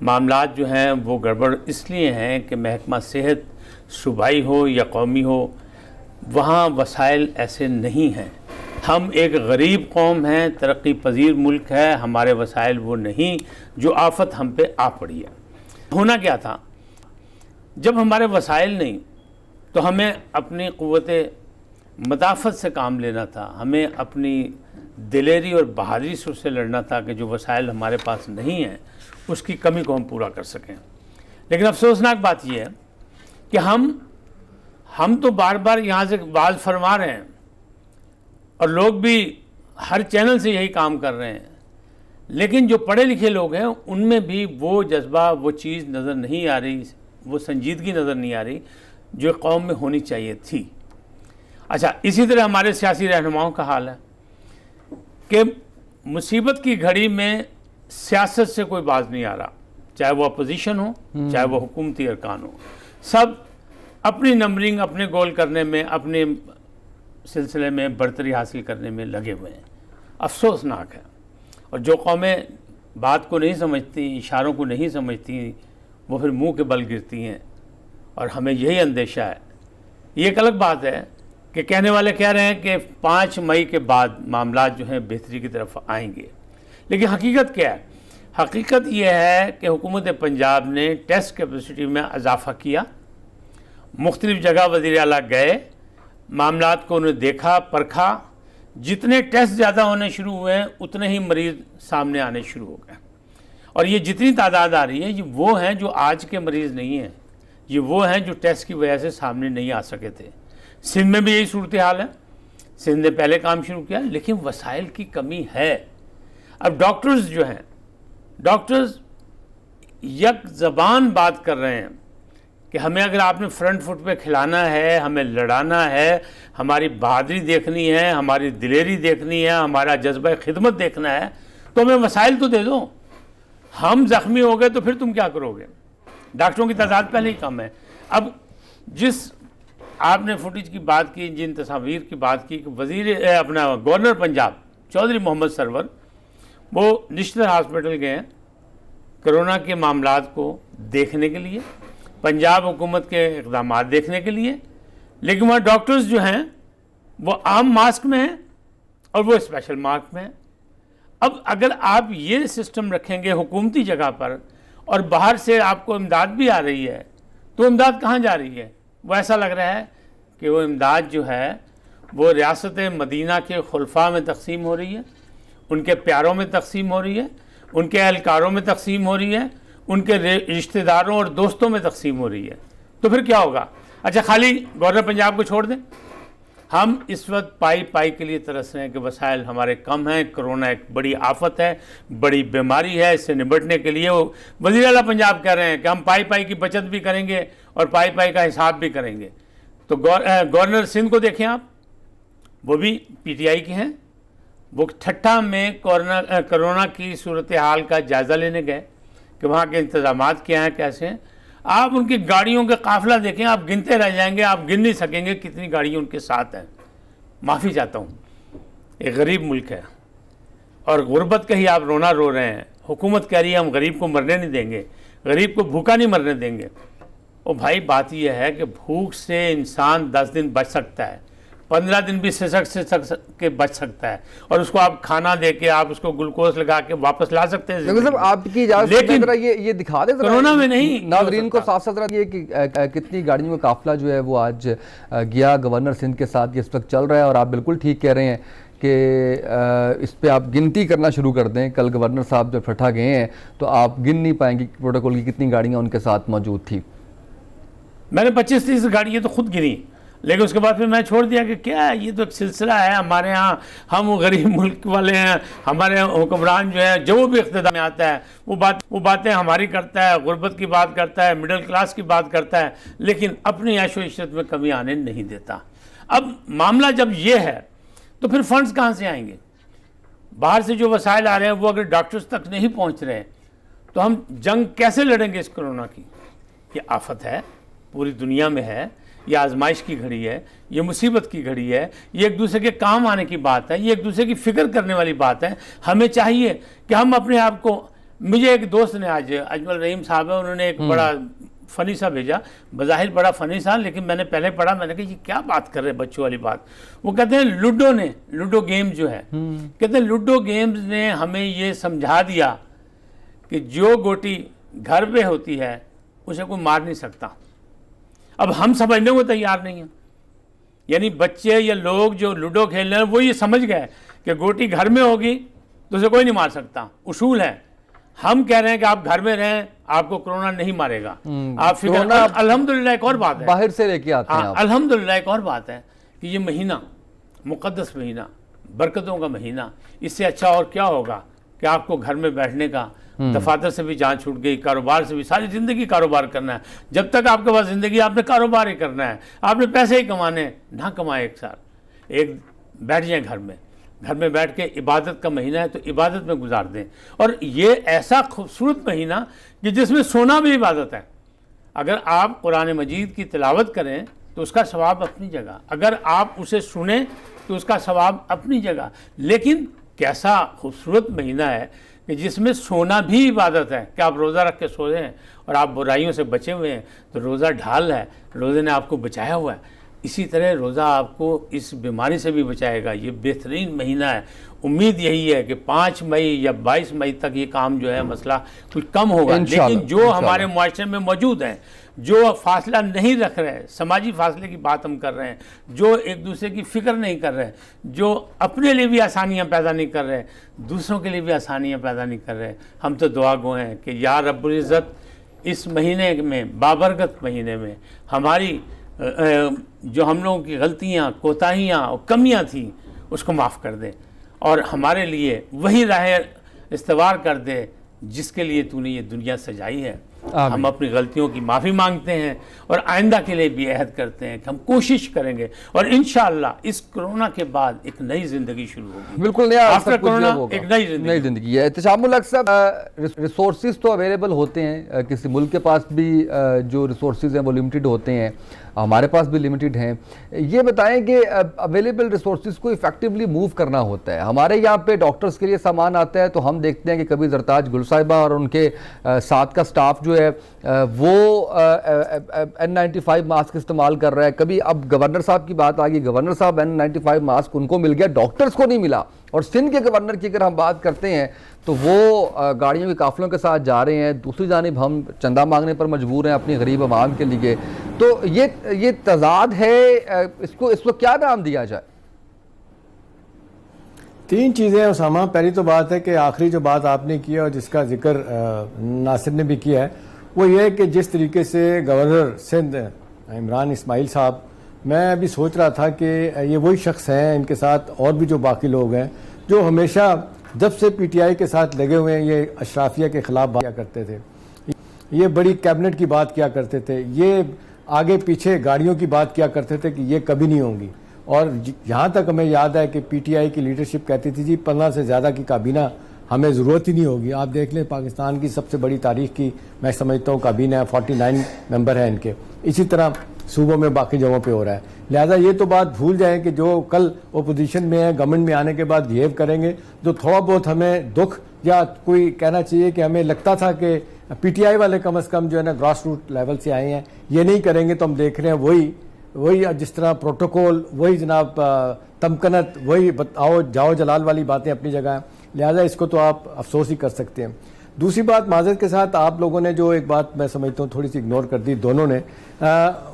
معاملات جو ہیں وہ گڑبڑ اس لیے ہیں کہ محکمہ صحت صوبائی ہو یا قومی ہو، وہاں وسائل ایسے نہیں ہیں۔ ہم ایک غریب قوم ہیں، ترقی پذیر ملک ہے، ہمارے وسائل وہ نہیں جو آفت ہم پہ آ پڑی ہے۔ ہونا کیا تھا، جب ہمارے وسائل نہیں تو ہمیں اپنی قوت مدافعت سے کام لینا تھا، ہمیں اپنی دلیری اور بہادری سے اس سے لڑنا تھا کہ جو وسائل ہمارے پاس نہیں ہیں اس کی کمی کو ہم پورا کر سکیں۔ لیکن افسوسناک بات یہ ہے کہ ہم تو بار بار یہاں سے وعظ فرما رہے ہیں اور لوگ بھی ہر چینل سے یہی کام کر رہے ہیں، لیکن جو پڑھے لکھے لوگ ہیں ان میں بھی وہ جذبہ، وہ چیز نظر نہیں آ رہی، وہ سنجیدگی نظر نہیں آ رہی جو قوم میں ہونی چاہیے تھی۔ اچھا، اسی طرح ہمارے سیاسی رہنماؤں کا حال ہے کہ مصیبت کی گھڑی میں سیاست سے کوئی باز نہیں آ رہا، چاہے وہ اپوزیشن ہو چاہے وہ حکومتی ارکان ہو، سب اپنی نمبرنگ، اپنے گول کرنے میں، اپنے سلسلے میں برتری حاصل کرنے میں لگے ہوئے ہیں۔ افسوسناک ہے۔ اور جو قومیں بات کو نہیں سمجھتی، اشاروں کو نہیں سمجھتی، وہ پھر منہ کے بل گرتی ہیں، اور ہمیں یہی اندیشہ ہے۔ یہ ایک الگ بات ہے کہ کہنے والے کہہ رہے ہیں کہ 5 مئی کے بعد معاملات جو ہیں بہتری کی طرف آئیں گے، لیکن حقیقت کیا ہے؟ حقیقت یہ ہے کہ حکومت پنجاب نے ٹیسٹ کیپیسٹی میں اضافہ کیا، مختلف جگہ وزیر اعلیٰ گئے، معاملات کو انہیں دیکھا، پرکھا، جتنے ٹیسٹ زیادہ ہونے شروع ہوئے ہیں اتنے ہی مریض سامنے آنے شروع ہو گئے، اور یہ جتنی تعداد آ رہی ہے یہ وہ ہیں جو آج کے مریض نہیں ہیں، یہ وہ ہیں جو ٹیسٹ کی وجہ سے سامنے نہیں آ سکے تھے۔ سندھ میں بھی یہی صورتحال ہے، سندھ نے پہلے کام شروع کیا لیکن وسائل کی کمی ہے۔ اب ڈاکٹرز جو ہیں، ڈاکٹرز یک زبان بات کر رہے ہیں کہ ہمیں اگر آپ نے فرنٹ فٹ پہ کھلانا ہے، ہمیں لڑانا ہے، ہماری بہادری دیکھنی ہے، ہماری دلیری دیکھنی ہے، ہمارا جذبہ خدمت دیکھنا ہے تو ہمیں وسائل تو دے دو۔ ہم زخمی ہو گئے تو پھر تم کیا کرو گے؟ ڈاکٹروں کی تعداد پہلے ہی کم ہے۔ اب جس آپ نے فوٹیج کی بات کی، جن تصاویر کی بات کی کہ اپنا گورنر پنجاب چودھری محمد سرور وہ نشتر ہاسپٹل گئے ہیں کرونا کے معاملات کو دیکھنے کے لیے، پنجاب حکومت کے اقدامات دیکھنے کے لیے، لیکن وہاں ڈاکٹرز جو ہیں وہ عام ماسک میں ہیں اور وہ اسپیشل ماسک میں ہیں۔ اب اگر آپ یہ سسٹم رکھیں گے حکومتی جگہ پر اور باہر سے آپ کو امداد بھی آ رہی ہے تو امداد کہاں جا رہی ہے؟ وہ ایسا لگ رہا ہے کہ وہ امداد جو ہے وہ ریاست مدینہ کے خلفاء میں تقسیم ہو رہی ہے، ان کے پیاروں میں تقسیم ہو رہی ہے، ان کے اہلکاروں میں تقسیم ہو رہی ہے، ان کے رشتہ داروں اور دوستوں میں تقسیم ہو رہی ہے۔ تو پھر کیا ہوگا؟ اچھا، خالی گورنر پنجاب کو چھوڑ دیں۔ ہم اس وقت پائی کے لیے ترس رہے ہیں کہ وسائل ہمارے کم ہیں، کرونا ایک بڑی آفت ہے، بڑی بیماری ہے، اس سے نمٹنے کے لیے وزیر اعلیٰ پنجاب کہہ رہے ہیں کہ ہم پائی کی بچت بھی کریں گے اور پائی کا حساب بھی کریں گے۔ تو گورنر سندھ کو دیکھیں آپ، وہ بھی پی ٹی آئی کے ہیں، وہ ٹھٹھا میں کرونا کی صورتحال کا جائزہ لینے گئے کہ وہاں کے انتظامات کیا ہیں، کیسے ہیں۔ آپ ان کی گاڑیوں کے قافلہ دیکھیں، آپ گنتے رہ جائیں گے، آپ گن نہیں سکیں گے کتنی گاڑیاں ان کے ساتھ ہیں۔ معافی چاہتا ہوں، ایک غریب ملک ہے اور غربت کا ہی آپ رونا رو رہے ہیں۔ حکومت کہہ رہی ہے ہم غریب کو مرنے نہیں دیں گے، غریب کو بھوکا نہیں مرنے دیں گے۔ او بھائی، بات یہ ہے کہ بھوک سے انسان 10 دن بچ سکتا ہے، 15 دن بھی سسک کے بچ سکتا ہے، اور اس کو آپ کھانا دے کے آپ اس کو گلوکوز لگا کے واپس لا سکتے ہیں۔ لیکن آپ کی اجازت سے ذرا یہ دکھا دیں کرونا میں نہیں، ناظرین کو صاف ستھرا یہ کہ کتنی گاڑیوں کا قافلہ جو ہے وہ آج گیا گورنر سندھ کے ساتھ، یہ اس وقت چل رہا ہے، اور آپ بالکل ٹھیک کہہ رہے ہیں کہ اس پہ آپ گنتی کرنا شروع کر دیں۔ کل گورنر صاحب جب ٹھٹھا گئے ہیں تو آپ گن نہیں پائیں گے پروٹوکول کی کتنی گاڑیاں ان کے ساتھ موجود تھی۔ میں نے 25-30 گاڑیاں تو خود گنی، لیکن اس کے بعد پھر میں چھوڑ دیا کہ کیا ہے، یہ تو ایک سلسلہ ہے ہمارے ہاں، ہم غریب ملک والے ہیں، ہمارے حکمران جو ہے جو بھی اقتدار میں آتا ہے وہ باتیں ہماری کرتا ہے، غربت کی بات کرتا ہے، مڈل کلاس کی بات کرتا ہے، لیکن اپنی عیش و عشرت میں کمی آنے نہیں دیتا۔ اب معاملہ جب یہ ہے تو پھر فنڈز کہاں سے آئیں گے؟ باہر سے جو وسائل آ رہے ہیں وہ اگر ڈاکٹرز تک نہیں پہنچ رہے تو ہم جنگ کیسے لڑیں گے اس کرونا کی؟ یہ آفت ہے، پوری دنیا میں ہے، یہ آزمائش کی گھڑی ہے، یہ مصیبت کی گھڑی ہے، یہ ایک دوسرے کے کام آنے کی بات ہے، یہ ایک دوسرے کی فکر کرنے والی بات ہے۔ ہمیں چاہیے کہ ہم اپنے آپ کو مجھے ایک دوست نے آج اجمل رحیم صاحب ہے، انہوں نے ایک بڑا فنی سا بھیجا، بظاہر بڑا فنی سا، لیکن میں نے پہلے پڑھا، میں نے کہا یہ کیا بات کر رہے بچوں والی بات. وہ کہتے ہیں لوڈو گیم جو ہے، کہتے ہیں لوڈو گیمز نے ہمیں یہ سمجھا دیا کہ جو گوٹی گھر پہ ہوتی ہے اسے کوئی مار نہیں سکتا. اب ہم سمجھنے کو تیار نہیں ہیں. یعنی بچے یا لوگ جو لوڈو کھیل رہے ہیں وہ یہ سمجھ گئے کہ گوٹی گھر میں ہوگی تو اسے کوئی نہیں مار سکتا، اصول ہے. ہم کہہ رہے ہیں کہ آپ گھر میں رہیں، آپ کو کرونا نہیں مارے گا. آپ فکر، الحمدللہ ایک اور بات ہے، باہر سے لے کے آتے ہیں. الحمدللہ ایک اور بات ہے کہ یہ مہینہ مقدس مہینہ، برکتوں کا مہینہ، اس سے اچھا اور کیا ہوگا کہ آپ کو گھر میں بیٹھنے کا. دفاتر سے بھی جان چھوٹ گئی، کاروبار سے بھی، ساری زندگی کاروبار کرنا ہے. جب تک آپ کے پاس زندگی، آپ نے کاروبار ہی کرنا ہے، آپ نے پیسے ہی کمانے، نہ کمائے ایک سال، ایک بیٹھ جائیں گھر میں بیٹھ کے. عبادت کا مہینہ ہے تو عبادت میں گزار دیں. اور یہ ایسا خوبصورت مہینہ کہ جس میں سونا بھی عبادت ہے. اگر آپ قرآن مجید کی تلاوت کریں تو اس کا ثواب اپنی جگہ، اگر آپ اسے سنیں تو اس کا ثواب اپنی جگہ. لیکن کیسا خوبصورت مہینہ ہے کہ جس میں سونا بھی عبادت ہے، کہ آپ روزہ رکھ کے سو رہے ہیں اور آپ برائیوں سے بچے ہوئے ہیں تو روزہ ڈھال ہے، روزے نے آپ کو بچایا ہوا ہے. اسی طرح روزہ آپ کو اس بیماری سے بھی بچائے گا. یہ بہترین مہینہ ہے. امید یہی ہے کہ 5 مئی یا 22 مئی تک یہ کام جو ہے مسئلہ کچھ کم ہوگا. لیکن جو ہمارے معاشرے میں موجود ہیں، جو فاصلہ نہیں رکھ رہے، سماجی فاصلے کی بات ہم کر رہے ہیں، جو ایک دوسرے کی فکر نہیں کر رہے، جو اپنے لیے بھی آسانیاں پیدا نہیں کر رہے، دوسروں کے لیے بھی آسانیاں پیدا نہیں کر رہے، ہم تو دعا گو ہیں کہ یا رب العزت اس مہینے میں، بابرکت مہینے میں، ہماری جو ہم لوگوں کی غلطیاں، کوتاہیاں اور کمیاں تھیں اس کو معاف کر دے، اور ہمارے لیے وہی راہ استوار کر دے جس کے لیے تو نے یہ دنیا سجائی ہے. ہم اپنی غلطیوں کی معافی مانگتے ہیں اور آئندہ کے لیے بھی عہد کرتے ہیں کہ ہم کوشش کریں گے، اور انشاءاللہ اس کرونا کے بعد ایک نئی زندگی شروع ہوگی. بالکل نیا، آفٹر کرونا ایک نئی زندگی ہے. احتشام الحق صاحب، ریسورسز تو اویلیبل ہوتے ہیں، کسی ملک کے پاس بھی جو ریسورسز ہیں وہ لمیٹڈ ہوتے ہیں، ہمارے پاس بھی لمیٹڈ ہیں. یہ بتائیں کہ اویلیبل ریسورسز کو افیکٹولی موو کرنا ہوتا ہے. ہمارے یہاں پہ ڈاکٹرز کے لیے سامان آتا ہے تو ہم دیکھتے ہیں کہ کبھی زرتاج گل صاحبہ اور ان کے ساتھ کا سٹاف جو ہے وہ N95 ماسک استعمال کر رہا ہے. کبھی اب گورنر صاحب کی بات آ گئی، گورنر صاحب N95 ماسک ان کو مل گیا، ڈاکٹرز کو نہیں ملا. اور سندھ کے گورنر کی اگر ہم بات کرتے ہیں تو وہ گاڑیوں کے قافلوں کے ساتھ جا رہے ہیں، دوسری جانب ہم چندہ مانگنے پر مجبور ہیں اپنی غریب عوام کے لیے. تو یہ تضاد ہے، اس کو کیا نام دیا جائے؟ 3 چیزیں ہیں اسامہ. پہلی تو بات ہے کہ آخری جو بات آپ نے کی اور جس کا ذکر ناصر نے بھی کیا ہے، وہ یہ ہے کہ جس طریقے سے گورنر سندھ عمران اسماعیل صاحب، میں ابھی سوچ رہا تھا کہ یہ وہی شخص ہیں، ان کے ساتھ اور بھی جو باقی لوگ ہیں جو ہمیشہ جب سے پی ٹی آئی کے ساتھ لگے ہوئے ہیں یہ اشرافیہ کے خلاف بات کیا کرتے تھے، یہ بڑی کیبنٹ کی بات کیا کرتے تھے، یہ آگے پیچھے گاڑیوں کی بات کیا کرتے تھے کہ یہ کبھی نہیں ہوں گی. اور یہاں تک ہمیں یاد ہے کہ پی ٹی آئی کی لیڈرشپ کہتی تھی جی 15 سے زیادہ کی کابینہ ہمیں ضرورت ہی نہیں ہوگی. آپ دیکھ لیں پاکستان کی سب سے بڑی تاریخ کی میں سمجھتا ہوں کابینہ ہے، 49 ممبر ہیں ان کے. اسی طرح صوبوں میں باقی جگہوں پہ ہو رہا ہے. لہٰذا یہ تو بات بھول جائیں کہ جو کل اپوزیشن میں ہیں، گورنمنٹ میں آنے کے بعد بہیو کریں گے، جو تھوڑا بہت ہمیں دکھ یا کوئی کہنا چاہیے کہ ہمیں لگتا تھا کہ پی ٹی آئی والے کم از کم جو ہے نا گراس روٹ لیول سے آئے ہیں، یہ نہیں کریں گے تو ہم دیکھ رہے ہیں وہی جس طرح پروٹوکول، وہی جناب تمکنت، وہی آؤ جاؤ جلال والی باتیں اپنی جگہ ہیں. لہٰذا اس کو تو آپ افسوس ہی کر سکتے ہیں. دوسری بات معذرت کے ساتھ آپ لوگوں نے جو ایک بات میں سمجھتا ہوں تھوڑی سی اگنور کر دی دونوں نے،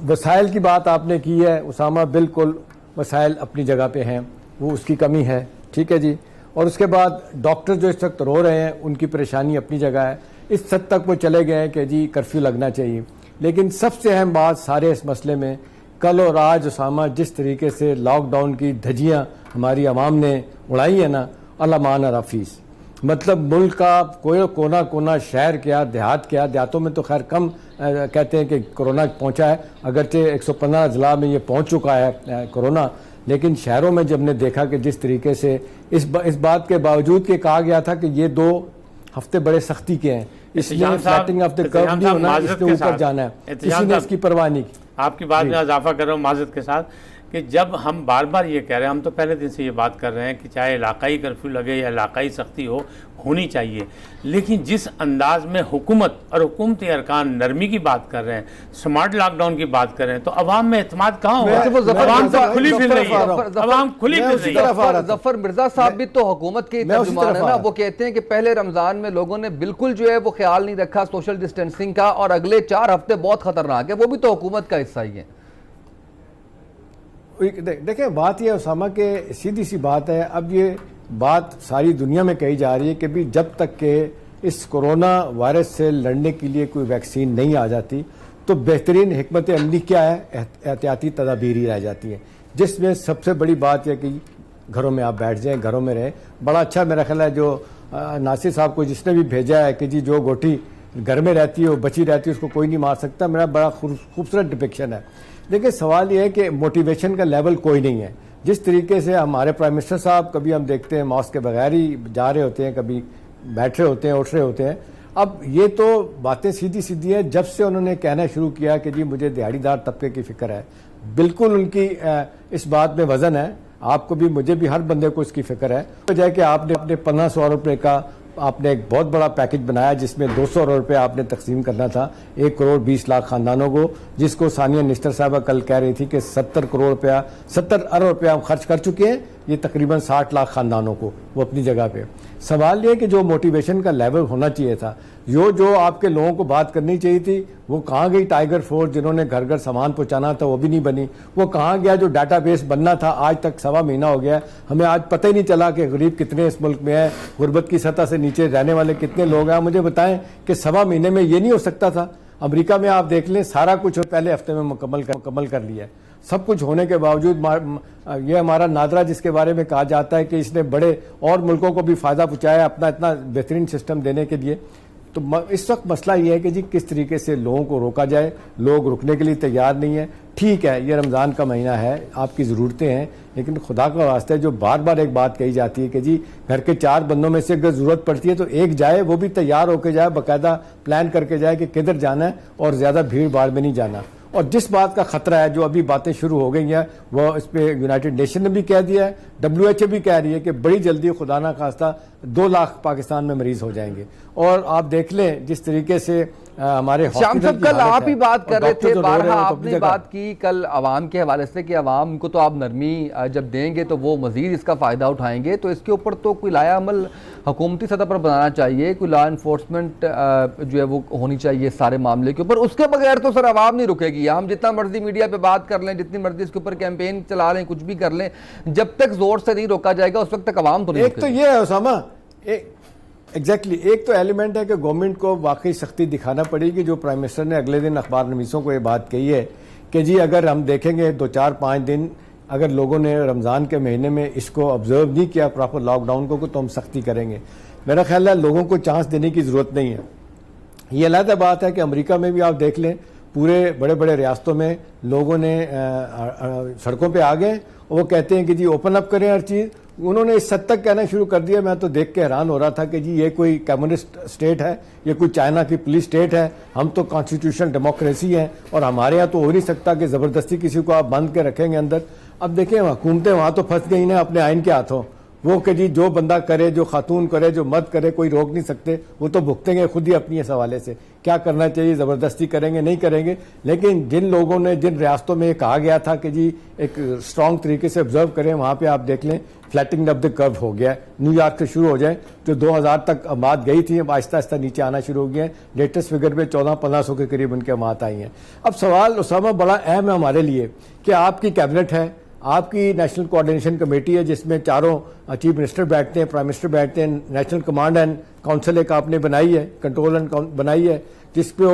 وسائل کی بات آپ نے کی ہے اسامہ، بالکل وسائل اپنی جگہ پہ ہیں، وہ اس کی کمی ہے، ٹھیک ہے جی. اور اس کے بعد ڈاکٹر جو اس وقت رو رہے ہیں ان کی پریشانی اپنی جگہ ہے. اس حد تک وہ چلے گئے ہیں کہ جی کرفیو لگنا چاہیے. لیکن سب سے اہم بات سارے اس مسئلے میں کل اور آج اسامہ جس طریقے سے لاک ڈاؤن کی دھجیاں ہماری عوام نے اڑائی ہیں نا، اللہ مان رفیس، مطلب ملک کا کوئی کونا شہر کیا دیہات کیا، دیہاتوں میں تو خیر کم کہتے ہیں کہ کرونا پہنچا ہے، اگرچہ 115 اضلاع میں یہ پہنچ چکا ہے کرونا، لیکن شہروں میں جب نے دیکھا کہ جس طریقے سے اس بات کے باوجود کہ کہا گیا تھا کہ یہ 2 ہفتے بڑے سختی کے ہیں، اس لیے فلیٹنگ آف دی کرو نہیں ہونا، اس کے اوپر جانا ہے، کسی نے اس کی پرواہ نہیں کی. آپ کی بات میں اضافہ کر رہا ہوں معذرت کے ساتھ کہ جب ہم بار بار یہ کہہ رہے ہیں, ہم تو پہلے دن سے یہ بات کر رہے ہیں کہ چاہے علاقائی کرفیو لگے یا علاقائی سختی ہونی چاہیے, لیکن جس انداز میں حکومت اور حکومتی ارکان نرمی کی بات کر رہے ہیں, سمارٹ لاک ڈاؤن کی بات کر رہے ہیں, تو عوام میں اعتماد کہاں ہوا؟ عوام تو کھلی پھر رہی ہے, عوام کھلی پھر رہی ہے. ظفر مرزا صاحب بھی تو حکومت کے ترجمان ہیں نا, وہ کہتے ہیں کہ پہلے رمضان میں لوگوں نے بالکل جو ہے وہ خیال نہیں رکھا سوشل ڈسٹینسنگ کا, اور اگلے 4 ہفتے بہت خطرناک ہے, وہ بھی تو حکومت کا حصہ ہی ہے. دیکھیں بات یہ اسامہ کہ سیدھی سی بات ہے, اب یہ بات ساری دنیا میں کہی جا رہی ہے کہ بھی جب تک کہ اس کرونا وائرس سے لڑنے کے لیے کوئی ویکسین نہیں آ جاتی تو بہترین حکمت عملی کیا ہے؟ احتیاطی تدابیر ہی رہ جاتی ہیں, جس میں سب سے بڑی بات یہ کہ گھروں میں آپ بیٹھ جائیں, گھروں میں رہیں. بڑا اچھا میرا خیال ہے جو ناصر صاحب کو جس نے بھی بھیجا ہے کہ جی جو گوٹھی گھر میں رہتی ہے وہ بچی رہتی ہے, اس کو کوئی نہیں مار سکتا, میرا بڑا خوبصورت ڈپکشن ہے. دیکھیں سوال یہ ہے کہ موٹیویشن کا لیول کوئی نہیں ہے. جس طریقے سے ہمارے پرائم منسٹر صاحب کبھی ہم دیکھتے ہیں ماسک کے بغیر ہی جا رہے ہوتے ہیں, کبھی بیٹھ رہے ہوتے ہیں, اٹھ رہے ہوتے ہیں. اب یہ تو باتیں سیدھی ہیں. جب سے انہوں نے کہنا شروع کیا کہ جی مجھے دیہڑی دار طبقے کی فکر ہے, بالکل ان کی اس بات میں وزن ہے, آپ کو بھی مجھے بھی ہر بندے کو اس کی فکر ہے. وجہ ہے کہ آپ نے اپنے 1500 روپے کا آپ نے ایک بہت بڑا پیکج بنایا جس میں 200 روپے آپ نے تقسیم کرنا تھا 1 کروڑ 20 لاکھ خاندانوں کو, جس کو ثانیہ نشتر صاحبہ کل کہہ رہی تھی کہ 70 ارب روپے ہم خرچ کر چکے ہیں, یہ تقریباً 60 لاکھ خاندانوں کو وہ اپنی جگہ پہ. سوال یہ کہ جو موٹیویشن کا لیول ہونا چاہیے تھا, جو آپ کے لوگوں کو بات کرنی چاہیے تھی, وہ کہاں گئی ٹائیگر فورس جنہوں نے گھر گھر سامان پہنچانا تھا, وہ بھی نہیں بنی. وہ کہاں گیا جو ڈیٹا بیس بننا تھا, آج تک 1.25 مہینہ ہو گیا, ہمیں آج پتہ ہی نہیں چلا کہ غریب کتنے اس ملک میں ہیں, غربت کی سطح سے نیچے رہنے والے کتنے لوگ ہیں. مجھے بتائیں کہ 1.25 مہینے میں یہ نہیں ہو سکتا تھا. امریکہ میں آپ دیکھ لیں سارا کچھ پہلے ہفتے میں مکمل کر لیا ہے. سب کچھ ہونے کے باوجود یہ ہمارا نادرا جس کے بارے میں کہا جاتا ہے کہ اس نے بڑے اور ملکوں کو بھی فائدہ پہنچایا اپنا اتنا بہترین سسٹم دینے کے لیے. تو اس وقت مسئلہ یہ ہے کہ جی کس طریقے سے لوگوں کو روکا جائے. لوگ رکنے کے لیے تیار نہیں ہیں. ٹھیک ہے یہ رمضان کا مہینہ ہے, آپ کی ضرورتیں ہیں, لیکن خدا کا واسطہ ہے جو بار بار ایک بات کہی جاتی ہے کہ جی گھر کے 4 بندوں میں سے اگر ضرورت پڑتی ہے تو ایک جائے, وہ بھی تیار ہو کے جائے, باقاعدہ پلان کر کے جائے کہ کدھر جانا ہے اور زیادہ بھیڑ بھاڑ میں نہیں جانا. اور جس بات کا خطرہ ہے جو ابھی باتیں شروع ہو گئی ہیں وہ اس پہ یونائٹڈ نیشن نے بھی کہہ دیا ہے, WHO بھی کہہ رہی ہے کہ بڑی جلدی خدا نہ خواستہ 2 لاکھ پاکستان میں مریض ہو جائیں گے. اور آپ دیکھ لیں جس طریقے سے ہمارے شام صاحب کل آپ ہی بات کر رہے تھے, بارہا آپ نے بات کی کل عوام کے حوالے سے کہ عوام کو تو آپ نرمی جب دیں گے تو وہ مزید اس کا فائدہ اٹھائیں گے, تو اس کے اوپر تو کوئی لایا عمل حکومتی سطح پر بنانا چاہیے, کوئی لا انفورسمنٹ جو ہے وہ ہونی چاہیے اس سارے معاملے کے اوپر. اس کے بغیر تو سر عوام نہیں رکے گی. ہم جتنا مرضی میڈیا پہ بات کر لیں, جتنی مرضی اس کے اوپر کیمپین چلا لیں, کچھ بھی کر لیں, جب تک زور سے نہیں روکا جائے گا اس وقت تک عوام تو نہیں رکے گی. ایک تو یہ ہے اسامہ, ایگزیکٹلی ایک تو ایلیمنٹ ہے کہ گورنمنٹ کو واقعی سختی دکھانا پڑے گی. جو پرائم منسٹر نے اگلے دن اخبار نویسوں کو یہ بات کہی ہے کہ جی اگر ہم دیکھیں گے 2-4-5 دن اگر لوگوں نے رمضان کے مہینے میں اس کو آبزرو نہیں کیا پراپر لاک ڈاؤن کو, تو ہم سختی کریں گے. میرا خیال ہے لوگوں کو چانس دینے کی ضرورت نہیں ہے. یہ علیحدہ بات ہے کہ امریکہ میں بھی آپ دیکھ لیں پورے بڑے بڑے ریاستوں میں لوگوں نے سڑکوں پہ آ گئے, وہ کہتے ہیں کہ جی اوپن اپ کریں ہر چیز. انہوں نے اس حد تک کہنا شروع کر دیا, میں تو دیکھ کے حیران ہو رہا تھا کہ جی یہ کوئی کمیونسٹ اسٹیٹ ہے, یہ کوئی چائنا کی پولیس اسٹیٹ ہے, ہم تو کانسٹیٹیوشنل ڈیموکریسی ہیں اور ہمارے یہاں تو ہو نہیں سکتا کہ زبردستی کسی کو آپ بند کے رکھیں گے اندر. اب دیکھیں حکومتیں وہاں تو پھنس گئی ہیں اپنے آئین کے ہاتھوں, وہ کہ جی جو بندہ کرے, جو خاتون کرے, جو مرد کرے, کوئی روک نہیں سکتے, وہ تو بھگتیں گے خود ہی اپنی اس حوالے سے. کیا کرنا چاہیے, زبردستی کریں گے نہیں کریں گے. لیکن جن لوگوں نے جن ریاستوں میں یہ کہا گیا تھا کہ جی ایک اسٹرانگ طریقے سے آبزرو کریں, وہاں پہ آپ دیکھ لیں فلیٹنگ آف دا کرو ہو گیا ہے. نیو یارک سے شروع ہو جائیں, جو 2000 تک اموات گئی تھی اب آہستہ آہستہ نیچے آنا شروع ہو گیا ہے. لیٹسٹ فگر میں 1400-1500 کے قریب ان کے اموات آئی ہیں. اب سوال اسامہ بڑا اہم ہے ہمارے لیے کہ آپ کی کیبنٹ ہے, آپ کی نیشنل کوآرڈینیشن کمیٹی ہے جس میں 4 چیف منسٹر بیٹھتے ہیں, پرائم منسٹر بیٹھتے ہیں, نیشنل کمانڈ اینڈ کونسل ایک آپ نے بنائی ہے, کنٹرول اینڈ بنائی ہے, جس پہ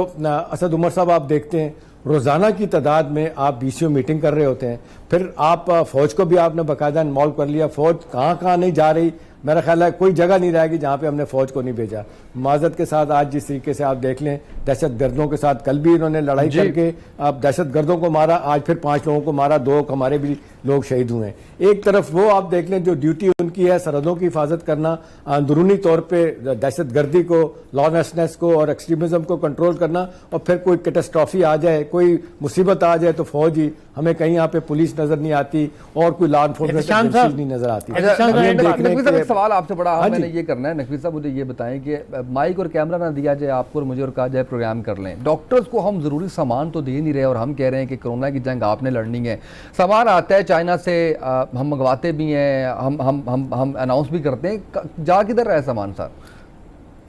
اسد عمر صاحب آپ دیکھتے ہیں روزانہ کی تعداد میں آپ BCO میٹنگ کر رہے ہوتے ہیں. پھر آپ فوج کو بھی آپ نے باقاعدہ انوالو کر لیا. فوج کہاں نہیں جا رہی, میرا خیال ہے کوئی جگہ نہیں رہے گی جہاں پہ ہم نے فوج کو نہیں بھیجا. معذرت کے ساتھ آج جس طریقے سے آپ دیکھ لیں دہشت گردوں کے ساتھ کل بھی انہوں نے لڑائی کر کے آپ دہشت گردوں کو مارا, آج پھر 5 لوگوں کو مارا, 2 ہمارے بھی لوگ شہید ہوئے ہیں۔ ایک طرف وہ آپ دیکھ لیں جو ڈیوٹی ان کی ہے سرحدوں کی حفاظت کرنا، اندرونی طور پہ دہشت گردی کو، لانیسنس کو اور ایکسٹریمزم کو کنٹرول کرنا، اور پھر کوئی کیٹاسٹرافی آ جائے، کوئی مصیبت آ جائے تو فوج ہی، ہمیں کہیں یہاں پہ پولیس نظر نہیں آتی اور کوئی لا انفورسمنٹ ایجنسیز نہیں نظر آتی۔ نقوی صاحب ایک سوال آپ سے بڑا میں نے یہ کرنا ہے، نقوی صاحب مجھے یہ بتائیں کہ مائک اور کیمرہ نہ دیا جائے آپ کو اور مجھے اور کہا جائے پروگرام کر لیں، ڈاکٹرز کو ہم ضروری سامان تو دے نہیں رہے اور ہم کہہ رہے ہیں کہ کرونا کی جنگ آپ نے لڑنی ہے، سامان آتا ہے چائنا سے، ہم منگواتے بھی ہیں، ہم اناؤنس بھی کرتے ہیں، جا کدھر رہا ہے سامان صاحب؟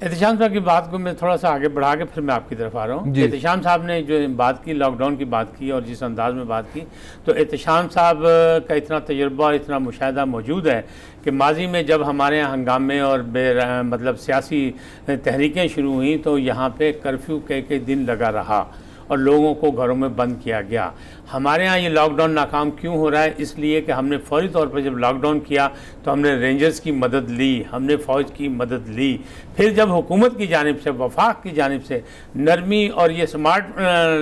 احتشام صاحب کی بات کو میں تھوڑا سا آگے بڑھا کے پھر میں آپ کی طرف آ رہا ہوں۔ احتشام صاحب نے جو بات کی، لاک ڈاؤن کی بات کی اور جس انداز میں بات کی، تو احتشام صاحب کا اتنا تجربہ اور اتنا مشاہدہ موجود ہے کہ ماضی میں جب ہمارے یہاں ہنگامے اور مطلب سیاسی تحریکیں شروع ہوئیں تو یہاں پہ کرفیو کئی دن لگا رہا اور لوگوں کو گھروں میں بند کیا گیا۔ ہمارے ہاں یہ لاک ڈاؤن ناکام کیوں ہو رہا ہے؟ اس لیے کہ ہم نے فوری طور پر جب لاک ڈاؤن کیا تو ہم نے رینجرز کی مدد لی، ہم نے فوج کی مدد لی، پھر جب حکومت کی جانب سے، وفاق کی جانب سے نرمی اور یہ سمارٹ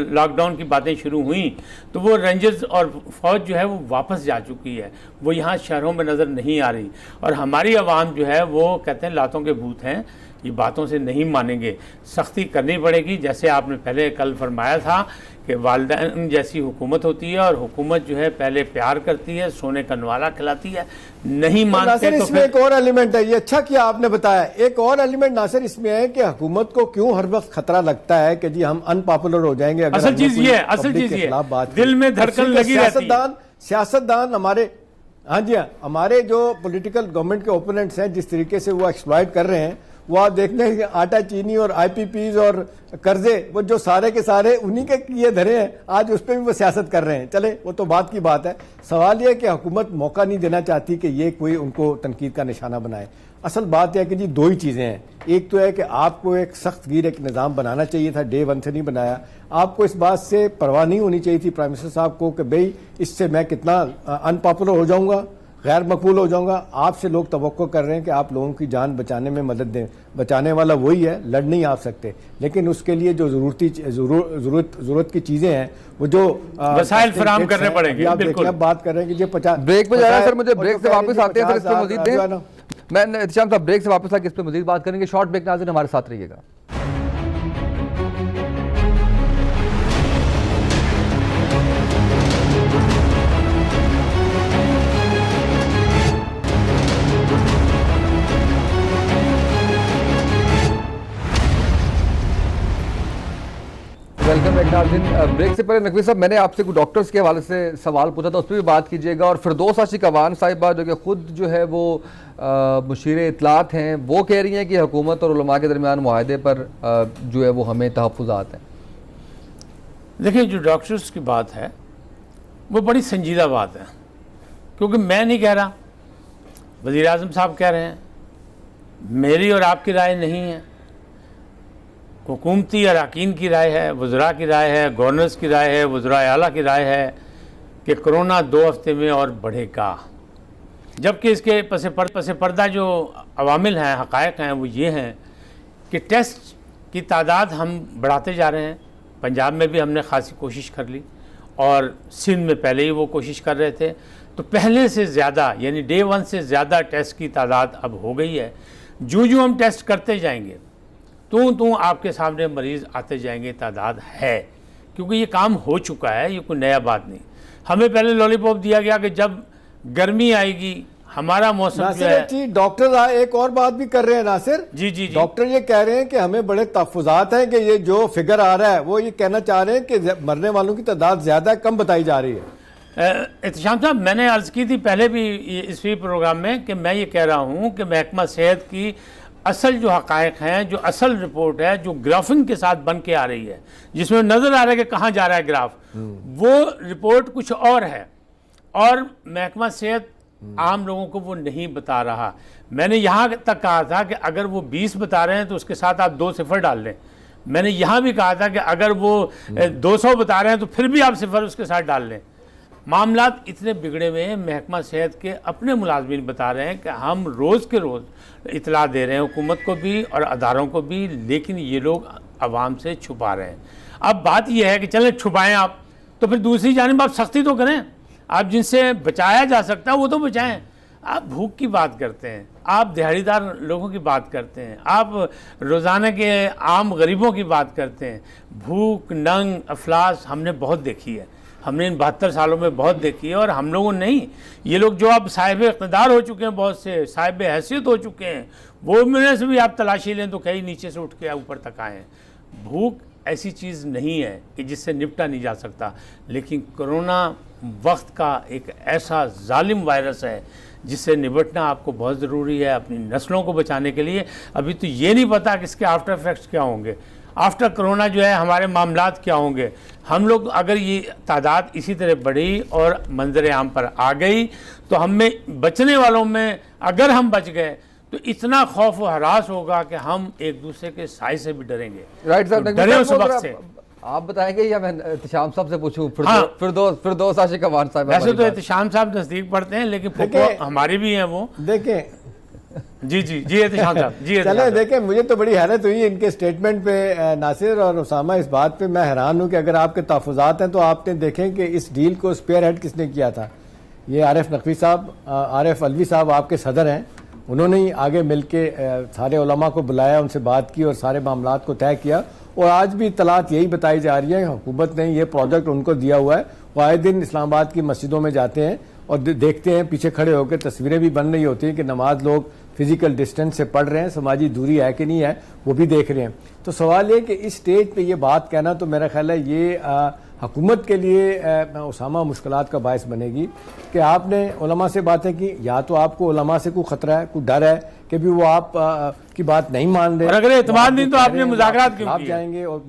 لاک ڈاؤن کی باتیں شروع ہوئیں تو وہ رینجرز اور فوج جو ہے وہ واپس جا چکی ہے، وہ یہاں شہروں میں نظر نہیں آ رہی، اور ہماری عوام جو ہے وہ کہتے ہیں لاتوں کے بھوت ہیں، یہ باتوں سے نہیں مانیں گے، سختی کرنی پڑے گی۔ جیسے آپ نے پہلے کل فرمایا تھا کہ والدین جیسی حکومت ہوتی ہے اور حکومت جو ہے پہلے پیار کرتی ہے، سونے کا نوالا کھلاتی ہے، نہیں مانتے تو اس میں ایک اور ایلیمنٹ ہے، یہ اچھا کیا آپ نے بتایا، ایک اور ایلیمنٹ ناصر اس میں ہے کہ حکومت کو کیوں ہر وقت خطرہ لگتا ہے کہ جی ہم ان پاپولر ہو جائیں گے، اصل چیز یہ دل میں دھڑکن لگی رہتی ہے۔ سیاستدان ہمارے، ہاں جی ہاں، ہمارے جو پولیٹیکل گورنمنٹ کے اوپوننٹس ہیں جس طریقے سے وہ ایکسپلائٹ کر رہے ہیں، وہ آپ دیکھ لیں کہ آٹا چینی اور آئی پی پیز اور قرضے وہ جو سارے کے سارے انہی کے کیے دھرے ہیں، آج اس پہ بھی وہ سیاست کر رہے ہیں۔ چلے وہ تو بات کی بات ہے، سوال یہ ہے کہ حکومت موقع نہیں دینا چاہتی کہ یہ کوئی ان کو تنقید کا نشانہ بنائے۔ اصل بات یہ ہے کہ جی دو ہی چیزیں ہیں، ایک تو ہے کہ آپ کو ایک سخت گیر ایک نظام بنانا چاہیے تھا، ڈے ون سے نہیں بنایا، آپ کو اس بات سے پرواہ نہیں ہونی چاہیے تھی پرائم منسٹر صاحب کو کہ بھئی اس سے میں کتنا ان پاپولر ہو جاؤں گا، غیر مقبول ہو جاؤں گا۔ آپ سے لوگ توقع کر رہے ہیں کہ آپ لوگوں کی جان بچانے میں مدد دیں، بچانے والا وہی ہے، لڑ نہیں آپ سکتے، لیکن اس کے لیے جو ضرورت کی چیزیں ہیں، وہ جو وسائل فراہم کرنے پڑیں گے۔ آپ دیکھیں، اب بات کر رہے ہیں کہ یہ 50 بریک پہ جا رہا ہے سر، مجھے بریک سے واپس آتے ہیں سر، اس پہ مزید دیں، میں احتشام صاحب بریک سے واپس آ کے اس پہ مزید بات کریں گے، شارٹ بریک، ناظرین ہمارے ساتھ رہیے گا۔ ویلکم بیک ناظرین، بریک سے پہلے نقوی صاحب میں نے آپ سے کوئی ڈاکٹرز کے حوالے سے سوال پوچھا تھا، اس پہ بھی بات کیجیے گا، اور فردوس عاشق اوان صاحبہ جو کہ خود جو ہے وہ مشیر اطلاعات ہیں، وہ کہہ رہی ہیں کہ حکومت اور علماء کے درمیان معاہدے پر جو ہے وہ ہمیں تحفظات ہیں۔ دیکھیں جو ڈاکٹرز کی بات ہے وہ بڑی سنجیدہ بات ہے، کیونکہ میں نہیں کہہ رہا، وزیر اعظم صاحب کہہ رہے ہیں، میری اور آپ کی رائے نہیں ہے، حکومتی اراکین کی رائے ہے، وزراء کی رائے ہے، گورنرز کی رائے ہے، وزراء اعلیٰ کی رائے ہے کہ کرونا 2 ہفتے میں اور بڑھے گا، جبکہ اس کے پس پردہ جو عوامل ہیں، حقائق ہیں، وہ یہ ہیں کہ ٹیسٹ کی تعداد ہم بڑھاتے جا رہے ہیں۔ پنجاب میں بھی ہم نے خاصی کوشش کر لی اور سندھ میں پہلے ہی وہ کوشش کر رہے تھے، تو پہلے سے زیادہ یعنی ڈے 1 سے زیادہ ٹیسٹ کی تعداد اب ہو گئی ہے۔ جو ہم ٹیسٹ کرتے جائیں گے تو آپ کے سامنے مریض آتے جائیں گے، تعداد ہے، کیونکہ یہ کام ہو چکا ہے، یہ کوئی نیا بات نہیں۔ ہمیں پہلے لالی پاپ دیا گیا کہ جب گرمی آئے گی، ہمارا موسم جو ہے، ڈاکٹر ایک اور بات بھی کر رہے ہیں ناصر، جی ڈاکٹر یہ کہہ رہے ہیں کہ ہمیں بڑے تحفظات ہیں کہ یہ جو فگر آ رہا ہے وہ یہ کہنا چاہ رہے ہیں کہ مرنے والوں کی تعداد زیادہ ہے، کم بتائی جا رہی ہے۔ احتشام صاحب میں نے عرض کی تھی پہلے بھی اس پروگرام میں کہ میں یہ کہہ رہا ہوں کہ محکمہ صحت کی اصل جو حقائق ہیں، جو اصل رپورٹ ہے، جو گرافنگ کے ساتھ بن کے آ رہی ہے، جس میں نظر آ رہا ہے کہ کہاں جا رہا ہے گراف، وہ رپورٹ کچھ اور ہے، اور محکمہ صحت عام لوگوں کو وہ نہیں بتا رہا۔ میں نے یہاں تک کہا تھا کہ اگر وہ 20 بتا رہے ہیں تو اس کے ساتھ آپ 2 صفر ڈال لیں۔ میں نے یہاں بھی کہا تھا کہ اگر وہ 200 بتا رہے ہیں تو پھر بھی آپ صفر اس کے ساتھ ڈال لیں۔ معاملات اتنے بگڑے ہوئے ہیں، محکمہ صحت کے اپنے ملازمین بتا رہے ہیں کہ ہم روز کے روز اطلاع دے رہے ہیں حکومت کو بھی اور اداروں کو بھی، لیکن یہ لوگ عوام سے چھپا رہے ہیں۔ اب بات یہ ہے کہ چلیں چھپائیں آپ، تو پھر دوسری جانب آپ سختی تو کریں۔ آپ جن سے بچایا جا سکتا ہے وہ تو بچائیں. آپ بھوک کی بات کرتے ہیں, آپ دہاڑی دار لوگوں کی بات کرتے ہیں, آپ روزانہ کے عام غریبوں کی بات کرتے ہیں. بھوک, ننگ, افلاس ہم نے بہت دیکھی ہے, ہم نے ان 72 سالوں میں بہت دیکھی ہے. اور ہم لوگوں نہیں, یہ لوگ جو اب صاحب اقتدار ہو چکے ہیں, بہت سے صاحب حیثیت ہو چکے ہیں, وہ میں سے بھی آپ تلاشی لیں تو کئی نیچے سے اٹھ کے اوپر تک آئے ہیں. بھوک ایسی چیز نہیں ہے کہ جس سے نپٹا نہیں جا سکتا, لیکن کرونا وقت کا ایک ایسا ظالم وائرس ہے جس سے نپٹنا آپ کو بہت ضروری ہے اپنی نسلوں کو بچانے کے لیے. ابھی تو یہ نہیں پتا کہ اس کے آفٹر ایفیکٹس کیا ہوں گے, آفٹر کرونا جو ہے ہمارے معاملات کیا ہوں گے. ہم لوگ اگر یہ تعداد اسی طرح بڑھی اور منظر عام پر آ گئی تو ہم میں بچنے والوں میں اگر ہم بچ گئے تو اتنا خوف و ہراس ہوگا کہ ہم ایک دوسرے کے سائے سے بھی ڈریں گے. رائٹ صاحب, ڈرے اس وقت سے. آپ بتائیں گے یا میں احتشام صاحب سے پوچھوں؟ فردوس عاشق امان صاحب. ویسے تو احتشام صاحب نزدیک پڑھتے ہیں لیکن پھوپھو ہماری بھی ہیں وہ. دیکھیں جی احتشام صاحب, جی چلیں دیکھیں, مجھے تو بڑی حیرت ہوئی ان کے اسٹیٹمنٹ پہ ناصر اور اسامہ. اس بات پہ میں حیران ہوں کہ اگر آپ کے تحفظات ہیں تو آپ نے دیکھیں کہ اس ڈیل کو اسپیئر ہیڈ کس نے کیا تھا. یہ عارف نقوی صاحب, عارف علوی صاحب آپ کے صدر ہیں, انہوں نے ہی آگے مل کے سارے علماء کو بلایا, ان سے بات کی اور سارے معاملات کو طے کیا. اور آج بھی اطلاعات یہی بتائی جا رہی ہے, حکومت نے یہ پروجیکٹ ان کو دیا ہوا ہے. وہ آئے دن اسلام آباد کی مسجدوں میں جاتے ہیں اور دیکھتے ہیں, پیچھے کھڑے ہو کے تصویریں بھی بن رہی ہوتی ہیں کہ نماز لوگ فزیکل ڈسٹینس سے پڑھ رہے ہیں, سماجی دوری ہے کہ نہیں ہے وہ بھی دیکھ رہے ہیں. تو سوال یہ کہ اس سٹیج پہ یہ بات کہنا تو میرا خیال ہے یہ حکومت کے لیے اسامہ مشکلات کا باعث بنے گی کہ آپ نے علماء سے باتیں کی, یا تو آپ کو علماء سے کوئی خطرہ ہے, کوئی ڈر ہے کہ بھی وہ آپ کی بات نہیں مان رہے, اور اگر اعتماد نہیں تو آپ نے مذاکرات کیوں آپ کیے؟ جائیں گے اور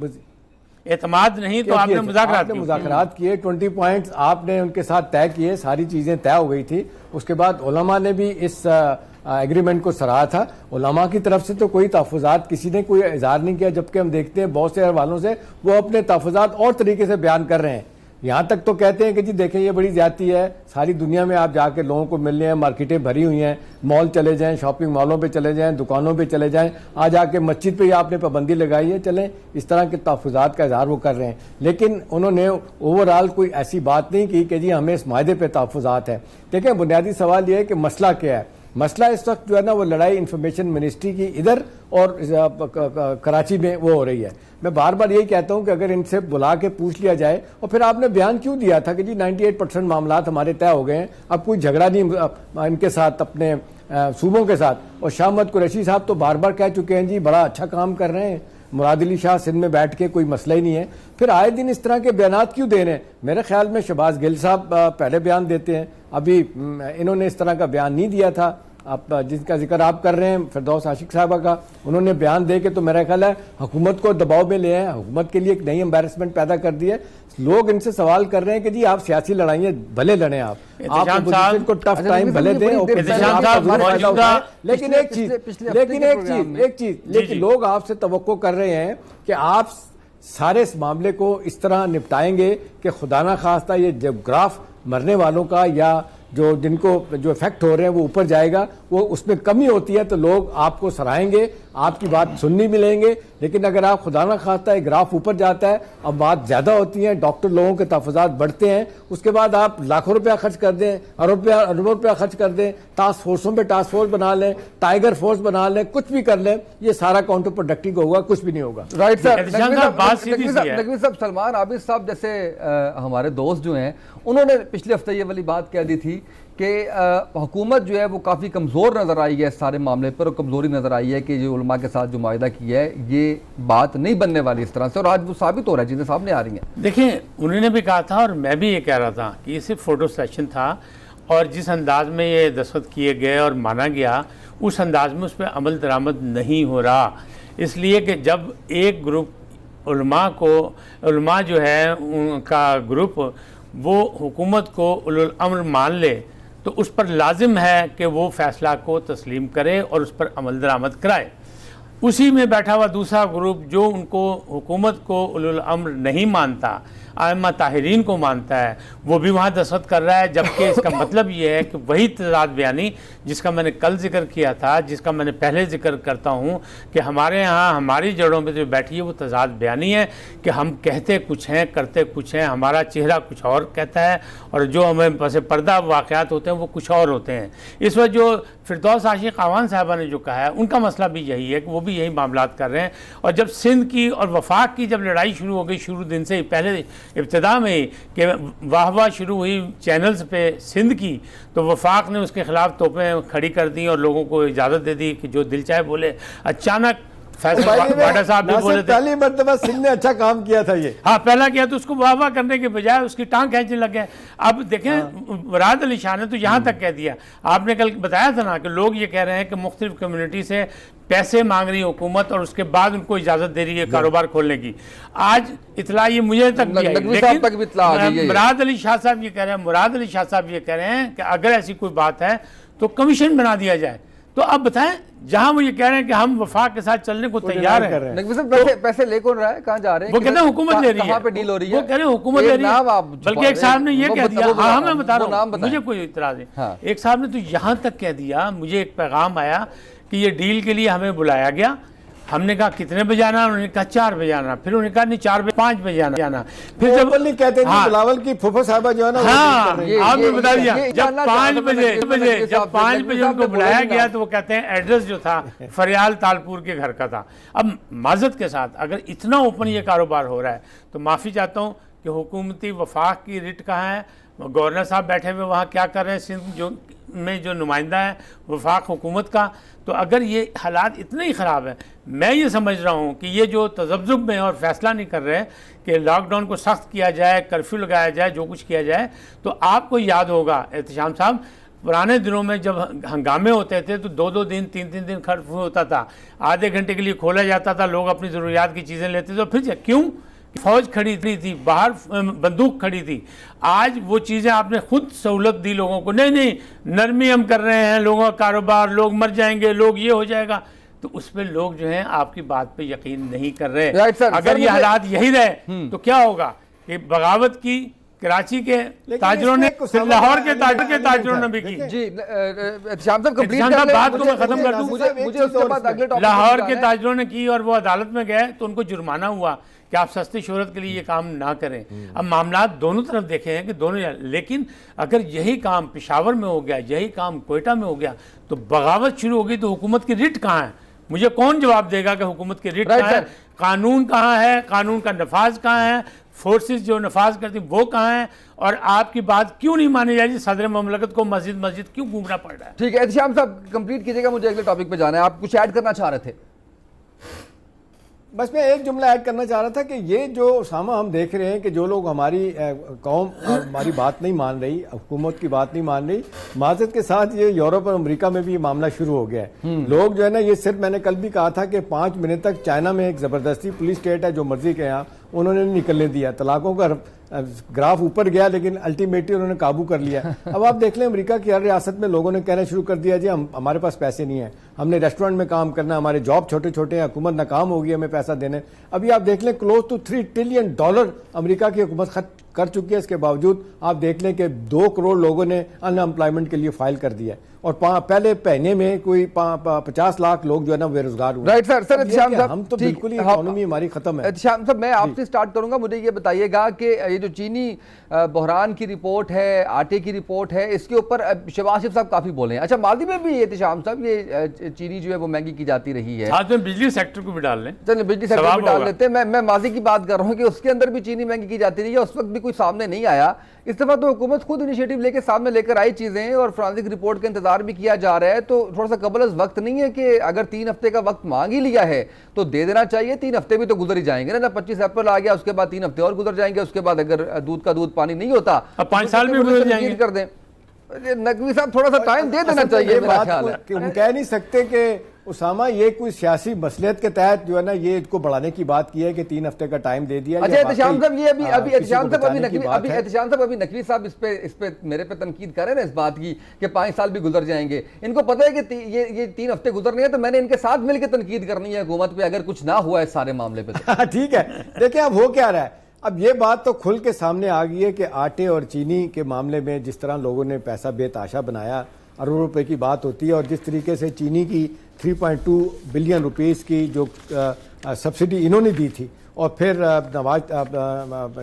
اعتماد نہیں تو آپ نے مذاکرات کیے. 20 پوائنٹس آپ نے ان کے ساتھ طے کیے, ساری چیزیں طے ہو گئی تھی. اس کے بعد علماء نے بھی اس ایگریمنٹ کو سراہا تھا. علماء کی طرف سے تو کوئی تحفظات کسی نے کوئی اظہار نہیں کیا, جبکہ ہم دیکھتے ہیں بہت سے حوالوں سے وہ اپنے تحفظات اور طریقے سے بیان کر رہے ہیں. یہاں تک تو کہتے ہیں کہ جی دیکھیں یہ بڑی زیادتی ہے, ساری دنیا میں آپ جا کے لوگوں کو ملنے ہیں, مارکیٹیں بھری ہوئی ہیں, مال چلے جائیں, شاپنگ مالوں پہ چلے جائیں, دکانوں پہ چلے جائیں, آج آ کے مسجد پہ ہی آپ نے پابندی لگائی ہے. چلیں اس طرح کے تحفظات کا اظہار وہ کر رہے ہیں, لیکن انہوں نے اوور آل کوئی ایسی بات نہیں کی کہ جی ہمیں اس معاہدے پہ تحفظات ہیں. دیکھیں بنیادی سوال یہ ہے کہ مسئلہ کیا ہے. مسئلہ اس وقت جو ہے نا وہ لڑائی انفارمیشن منسٹری کی ادھر اور کراچی میں وہ ہو رہی ہے. میں بار بار یہی کہتا ہوں کہ اگر ان سے بلا کے پوچھ لیا جائے, اور پھر آپ نے بیان کیوں دیا تھا کہ جی 98% معاملات ہمارے طے ہو گئے ہیں, اب کوئی جھگڑا نہیں ان کے ساتھ اپنے صوبوں کے ساتھ. اور شاہ محمد قریشی صاحب تو بار بار کہہ چکے ہیں جی بڑا اچھا کام کر رہے ہیں, مراد علی شاہ سندھ میں بیٹھ کے کوئی مسئلہ ہی نہیں ہے. پھر آئے دن اس طرح کے بیانات کیوں دے رہے ہیں؟ میرے خیال میں شہباز گل صاحب پہلے بیان دیتے ہیں, ابھی انہوں نے اس طرح کا بیان نہیں دیا تھا. آپ جن کا ذکر آپ کر رہے ہیں فردوس عاشق صاحبہ کا, انہوں نے بیان دے کے تو میرا خیال ہے حکومت کو دباؤ میں لے آئے, حکومت کے لیے ایک نئی امبیرسمنٹ پیدا کر دی ہے. لوگ ان سے سوال کر رہے ہیں کہ جی آپ سیاسی لڑائیاں بھلے لڑیں, آپ اپوزیشن کو ٹف ٹائم بھلے دیں, لیکن ایک چیز لوگ آپ سے توقع کر رہے ہیں کہ آپ سارے اس معاملے کو اس طرح نپٹائیں گے کہ خدا نہ خواستہ یہ جب گراف مرنے والوں کا یا جو جن کو جو افیکٹ ہو رہے ہیں وہ اوپر جائے گا, وہ اس میں کمی ہوتی ہے تو لوگ آپ کو سراہیں گے, آپ کی بات سننی بھی لیں گے. لیکن اگر آپ خدا نہ خواستہ ہے گراف اوپر جاتا ہے, اب بات زیادہ ہوتی ہے, ڈاکٹر لوگوں کے تحفظات بڑھتے ہیں, اس کے بعد آپ لاکھوں روپیہ خرچ کر دیں, اربوں روپیہ خرچ کر دیں, ٹاسک فورسوں پہ ٹاسک فورس بنا لیں, ٹائیگر فورس بنا لیں, کچھ بھی کر لیں, یہ سارا کاؤنٹر پروڈکٹیو ہوگا, کچھ بھی نہیں ہوگا. رائٹ نقوی صاحب, سلمان عابد صاحب جیسے ہمارے دوست جو ہیں, انہوں نے پچھلے ہفتے یہ والی بات کہہ دی تھی کہ حکومت جو ہے وہ کافی کمزور نظر آئی ہے اس سارے معاملے پر, اور کمزوری نظر آئی ہے کہ جو علماء کے ساتھ جو معاہدہ کیا ہے یہ بات نہیں بننے والی اس طرح سے, اور آج وہ ثابت ہو رہا ہے, چیزیں سامنے آ رہی ہیں. دیکھیں انہوں نے بھی کہا تھا اور میں بھی یہ کہہ رہا تھا کہ یہ صرف فوٹو سیشن تھا, اور جس انداز میں یہ دستخط کیے گئے اور مانا گیا اس انداز میں اس پہ عمل درآمد نہیں ہو رہا. اس لیے کہ جب ایک گروپ علماء جو ہے ان کا گروپ وہ حکومت کو اولو الامر مان لے تو اس پر لازم ہے کہ وہ فیصلہ کو تسلیم کرے اور اس پر عمل درآمد کرائے. اسی میں بیٹھا ہوا دوسرا گروپ جو ان کو حکومت کو اولو الامر نہیں مانتا, ائمہ طاہرین کو مانتا ہے وہ بھی وہاں دستخط کر رہا ہے، جبکہ اس کا مطلب یہ ہے کہ وہی تضاد بیانی جس کا میں نے کل ذکر کیا تھا، جس کا میں نے پہلے ذکر کرتا ہوں کہ ہمارے ہاں ہماری جڑوں پہ جو بیٹھی ہے وہ تضاد بیانی ہے کہ ہم کہتے کچھ ہیں کرتے کچھ ہیں، ہمارا چہرہ کچھ اور کہتا ہے اور جو ہمیں پس پردہ واقعات ہوتے ہیں وہ کچھ اور ہوتے ہیں۔ اس وقت جو فردوس عاشق اعوان صاحبہ نے جو کہا ہے ان کا مسئلہ بھی یہی ہے کہ وہ بھی یہی معاملات کر رہے ہیں، اور جب سندھ کی اور وفاق کی جب لڑائی شروع ہو گئی شروع دن سے ہی، پہلے ابتدا میں ہی کہ واہ واہ شروع ہوئی چینلز پہ سندھ کی، تو وفاق نے اس کے خلاف توپیں کھڑی کر دیں اور لوگوں کو اجازت دے دی کہ جو دل چاہے بولے۔ اچانک فیصل واڈا صاحب بھی بولے تھے، پہلی مرتبہ سندھ نے اچھا کام کیا تھا یہ، ہاں پہلا کیا تو اس کو واہ واہ کرنے کے بجائے اس کی ٹانگ کھینچنے لگ گئے۔ اب دیکھیں مراد علی شاہ نے تو یہاں تک کہہ دیا، آپ نے کل بتایا تھا نا کہ لوگ یہ کہہ رہے ہیں کہ مختلف کمیونٹی سے پیسے مانگ رہی حکومت اور اس کے بعد ان کو اجازت دے رہی ہے کاروبار کھولنے کی۔ آج اطلاع یہ مجھے تک بھی آئی، لیکن مراد علی شاہ صاحب یہ کہہ رہے ہیں، مراد علی شاہ صاحب یہ کہہ رہے ہیں کہ اگر ایسی کوئی بات ہے تو کمیشن بنا دیا جائے۔ تو اب بتائیں جہاں وہ یہ کہہ رہے ہیں کہ ہم وفاق کے ساتھ چلنے کو تیار ہیں، نقوی صاحب پیسے لے کون رہا ہے، کہاں جا رہے ہیں؟ وہ کہتے ہیں حکومت لے رہی ہے، کہاں پہ ڈیل ہو رہی ہے؟ وہ کہہ رہے ہیں حکومت لے رہی ہے، بلکہ ایک صاحب نے یہ کہہ دیا، ہاں میں بتا رہا ہوں، مجھے کوئی اعتراض نہیں، ایک صاحب نے تو یہاں تک کہہ دیا، مجھے ایک پیغام آیا کہ یہ ڈیل کے لیے ہمیں بلایا گیا، ہم نے کہا کتنے بجے آنا، انہوں نے کہا 4 بجے آنا، پھر انہوں نے کہا نہیں 4 بجے 5 بجے آنا، پھر جب کہتے ہیں بلاول کی پھوپھو صاحبہ جو ہے نا، ہاں آپ نے بتا دیا جب 5 بجے ان کو بلایا گیا تو وہ کہتے ہیں ایڈریس جو تھا فریال تالپور کے گھر کا تھا۔ اب معذرت کے ساتھ اگر اتنا اوپن یہ کاروبار ہو رہا ہے تو معافی چاہتا ہوں کہ حکومتی وفاق کی رٹ کہاں ہے، گورنر صاحب بیٹھے ہوئے وہاں کیا کر رہے ہیں، سندھ میں جو نمائندہ ہے وفاق حکومت کا، تو اگر یہ حالات اتنے ہی خراب ہیں، میں یہ سمجھ رہا ہوں کہ یہ جو تذبذب میں اور فیصلہ نہیں کر رہے کہ لاک ڈاؤن کو سخت کیا جائے، کرفیو لگایا جائے، جو کچھ کیا جائے، تو آپ کو یاد ہوگا احتشام صاحب پرانے دنوں میں جب ہنگامے ہوتے تھے تو 2 دن 3 دن کرفیو ہوتا تھا، آدھے گھنٹے کے لیے کھولا جاتا تھا، لوگ اپنی ضروریات کی چیزیں لیتے تھے، پھر کیوں؟ فوج کھڑی تھی باہر، بندوق کھڑی تھی۔ آج وہ چیزیں آپ نے خود سہولت دی لوگوں کو، نہیں نرمی ہم کر رہے ہیں، لوگوں کا کاروبار، لوگ مر جائیں گے، لوگ یہ ہو جائے گا، تو اس پہ لوگ جو ہیں آپ کی بات پہ یقین نہیں کر رہے۔ اگر یہ حالات یہی رہے تو کیا ہوگا کہ بغاوت کی کراچی کے تاجروں نے، لاہور کے تاجروں نے بھی کی۔ جی احتشام صاحب کمپلیٹ کر لیں، بات کو میں ختم کر دوں، مجھے اس کے بعد اگلے ٹاپک لاہور کے تاجروں نے کی اور وہ عدالت میں گئے تو ان کو جرمانہ ہوا کہ آپ سستی شہرت کے لیے یہ کام نہ کریں۔ اب معاملات دونوں طرف دیکھے ہیں کہ دونوں، لیکن اگر یہی کام پشاور میں ہو گیا، یہی کام کوئٹہ میں ہو گیا تو بغاوت شروع ہوگی تو حکومت کی رٹ کہاں ہے؟ مجھے کون جواب دے گا کہ حکومت کی رٹ کہاں ہے؟ قانون کہاں ہے؟ قانون کا نفاذ کہاں ہے؟ فورسز جو نفاذ کرتی وہ کہاں ہیں؟ اور آپ کی بات کیوں نہیں مانی جائے؟ صدر مملکت کو مسجد کیوں گھومنا پڑ رہا ہے؟ ٹھیک ہے احتشام صاحب کمپلیٹ کیجیے گا، مجھے اگلے ٹاپک پہ جانا ہے، آپ کچھ ایڈ کرنا چاہ رہے تھے؟ بس میں ایک جملہ ایڈ کرنا چاہ رہا تھا کہ یہ جو اسامہ ہم دیکھ رہے ہیں کہ جو لوگ ہماری قوم ہماری بات نہیں مان رہی، حکومت کی بات نہیں مان رہی، معذرت کے ساتھ یہ یورپ اور امریکہ میں بھی یہ معاملہ شروع ہو گیا ہے۔ لوگ جو ہے نا، یہ صرف میں نے کل بھی کہا تھا کہ 5 منٹ تک چائنا میں ایک زبردستی پولیس اسٹیٹ ہے جو مرضی کے یہاں انہوں نے نکلنے دیا، طلاقوں کا گراف اوپر گیا لیکن الٹیمیٹلی انہوں نے قابو کر لیا۔ اب آپ دیکھ لیں امریکہ کی ہر ریاست میں لوگوں نے کہنا شروع کر دیا جی ہمارے پاس پیسے نہیں ہیں، ہم نے ریسٹورنٹ میں کام کرنا، ہمارے جاب چھوٹے چھوٹے ہیں، حکومت ناکام ہوگی ہمیں پیسہ دینے۔ ابھی آپ دیکھ لیں کلوز ٹو $3 ٹریلین امریکہ کی حکومت خرچ کر چکی ہے، اس کے باوجود آپ دیکھ لیں کہ 2 کروڑ لوگوں نے ان امپلائمنٹ کے لیے فائل کر دیا ہے، اور پہلے مہینے میں کوئی 50 لاکھ لوگ جو ہے نا بے روزگار ہوئے۔ رائٹ سر احتشام صاحب ہم تو بالکل ہی اکانومی ہماری ختم ہے۔ احتشام صاحب میں آپ سے سٹارٹ کروں گا، مجھے یہ بتائیے گا کہ یہ جو چینی بحران کی رپورٹ ہے، آٹے کی رپورٹ ہے، اس کے اوپر شہباز شریف صاحب کافی بولے ہیں۔ اچھا ماضی میں بھی احتشام صاحب یہ چینی جو ہے وہ مہنگی کی جاتی رہی ہے، آج میں بجلی سیکٹر کو بھی ڈال لیں، چلیں بجلی سیکٹر بھی ڈال لیتے ہیں، میں ماضی کی بات کر رہا ہوں کہ اس کے اندر بھی چینی مہنگی کی جاتی رہی ہے، اس وقت بھی کوئی سامنے نہیں آیا۔ اس دفعہ تو حکومت خود انیشیٹو لے کے سامنے لے کر آئی چیزیں، اور فرانسک رپورٹ کا انتظار بھی کیا جا رہا ہے، تو تھوڑا سا قبل از وقت نہیں ہے کہ اگر 3 ہفتے کا وقت مانگ ہی لیا ہے تو دے دینا چاہیے؟ 3 ہفتے بھی تو گزر ہی جائیں گے نا، 25 اپریل آ گیا، اس کے بعد 3 ہفتے اور گزر جائیں گے، اس کے بعد اگر دودھ کا دودھ پانی نہیں ہوتا 5 سال بھی گزر جائیں گے۔ کر دیں نقوی صاحب، تھوڑا سا ٹائم دے دینا چاہیے، میرا خیال ہے۔ ہم کہہ نہیں سکتے کہ اسامہ یہ کوئی سیاسی مصلحت کے تحت جو ہے نا یہ کو بڑھانے کی بات کی ہے کہ 3 ہفتے کا ٹائم دے دیا۔ اچھا احتشام صاحب یہ ابھی احتشام صاحب ابھی نقوی صاحب اس پہ میرے پہ تنقید کر رہے ہیں اس بات کی کہ 5 سال بھی گزر جائیں گے، ان کو پتہ ہے کہ یہ 3 ہفتے گزرنے ہیں، تو میں نے ان کے ساتھ مل کے تنقید کرنی ہے حکومت پہ اگر کچھ نہ ہوا ہے اس سارے معاملے پہ۔ ٹھیک ہے، دیکھیں اب ہو کیا رہا ہے، اب یہ بات تو کھل کے سامنے آ گئی ہے کہ آٹے اور چینی کے معاملے میں جس طرح لوگوں نے پیسہ بے تحاشا بنایا، اربوں روپے کی بات ہوتی ہے، اور جس طریقے سے چینی کی 3.2 بلین روپیز کی جو سبسڈی انہوں نے دی تھی، اور پھر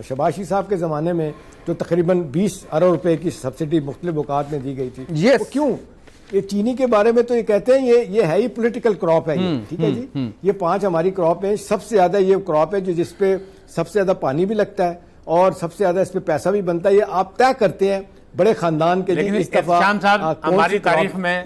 شباشی صاحب کے زمانے میں جو تقریباً 20 ارب روپے کی سبسڈی مختلف اوقات میں دی گئی تھی، وہ کیوں؟ یہ چینی کے بارے میں تو یہ کہتے ہیں یہ ہے ہی پولیٹیکل کراپ ہے، یہ ٹھیک ہے جی، یہ 5 ہماری کراپ ہیں، سب سے زیادہ یہ کراپ ہے جس پہ سب سے زیادہ پانی بھی لگتا ہے اور سب سے زیادہ اس پہ پیسہ بھی بنتا ہے۔ یہ آپ طے کرتے ہیں بڑے خاندان کے، لیکن احتشام صاحب ہماری تاریخ میں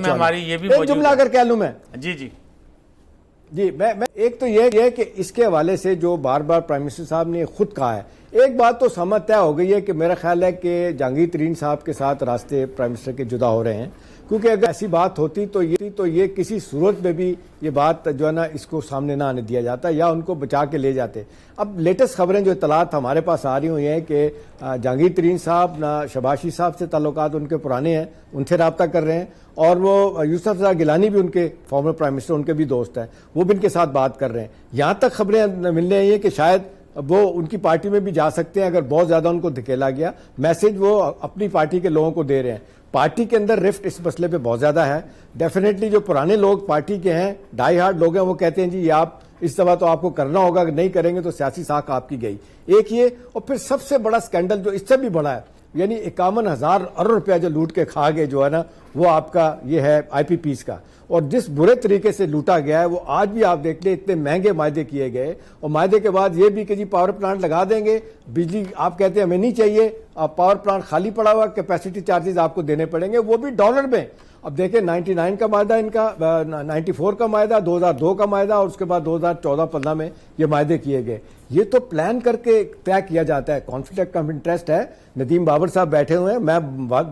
ہماری یہ بھی ایک جملہ اگر کہہ لوں میں، جی میں ایک تو یہ ہے کہ اس کے حوالے سے جو بار بار پرائم منسٹر صاحب نے خود کہا ہے، ایک بات تو سمجھ طے ہو گئی ہے کہ میرا خیال ہے کہ جہانگیر ترین صاحب کے ساتھ راستے پرائم منسٹر کے جدا ہو رہے ہیں، کیونکہ اگر ایسی بات ہوتی تو یہ کسی صورت میں بھی یہ بات جو ہے نا اس کو سامنے نہ آنے دیا جاتا یا ان کو بچا کے لے جاتے۔ اب لیٹسٹ خبریں جو اطلاعات ہمارے پاس آ رہی ہوئی ہیں کہ جہانگیر ترین صاحب شباشی صاحب سے تعلقات ان کے پرانے ہیں، ان سے رابطہ کر رہے ہیں، اور وہ یوسف رضا گیلانی بھی ان کے فارمر پرائم منسٹر، ان کے بھی دوست ہیں، وہ بھی ان کے ساتھ بات کر رہے ہیں۔ یہاں تک خبریں ملنے آئی ہیں کہ شاید وہ ان کی پارٹی میں بھی جا سکتے ہیں اگر بہت زیادہ ان کو دھکیلا گیا، میسج وہ اپنی پارٹی کے لوگوں کو دے رہے ہیں۔ پارٹی کے اندر رفٹ اس مسئلے پہ بہت زیادہ ہے، ڈیفینیٹلی جو پرانے لوگ پارٹی کے ہیں، ڈائی ہارڈ لوگ ہیں، وہ کہتے ہیں جی یہ آپ اس دفعہ تو آپ کو کرنا ہوگا، اگر نہیں کریں گے تو سیاسی ساکھ آپ کی گئی۔ ایک یہ، اور پھر سب سے بڑا سکینڈل جو اس سے بھی بڑا ہے، یعنی 51,000 ارب روپیہ جو لوٹ کے کھا گئے جو ہے نا، وہ آپ کا یہ ہے آئی پی پیز کا، اور جس برے طریقے سے لوٹا گیا ہے وہ آج بھی آپ دیکھ لیں، اتنے مہنگے معاہدے کیے گئے، اور معاہدے کے بعد یہ بھی کہ جی پاور پلانٹ لگا دیں گے، بجلی آپ کہتے ہیں ہمیں نہیں چاہیے، آپ پاور پلانٹ خالی پڑا ہوا، کیپیسٹی چارجز آپ کو دینے پڑیں گے، وہ بھی ڈالر میں۔ اب دیکھیں 99 کا معاہدہ، ان کا 94 کا معاہدہ، 2002 کا معاہدہ، اور اس کے بعد 2014-15 میں یہ معاہدے کیے گئے۔ یہ تو پلان کر کے طے کیا جاتا ہے، کانفلکٹ آف انٹرسٹ ہے۔ ندیم بابر صاحب بیٹھے ہوئے ہیں، میں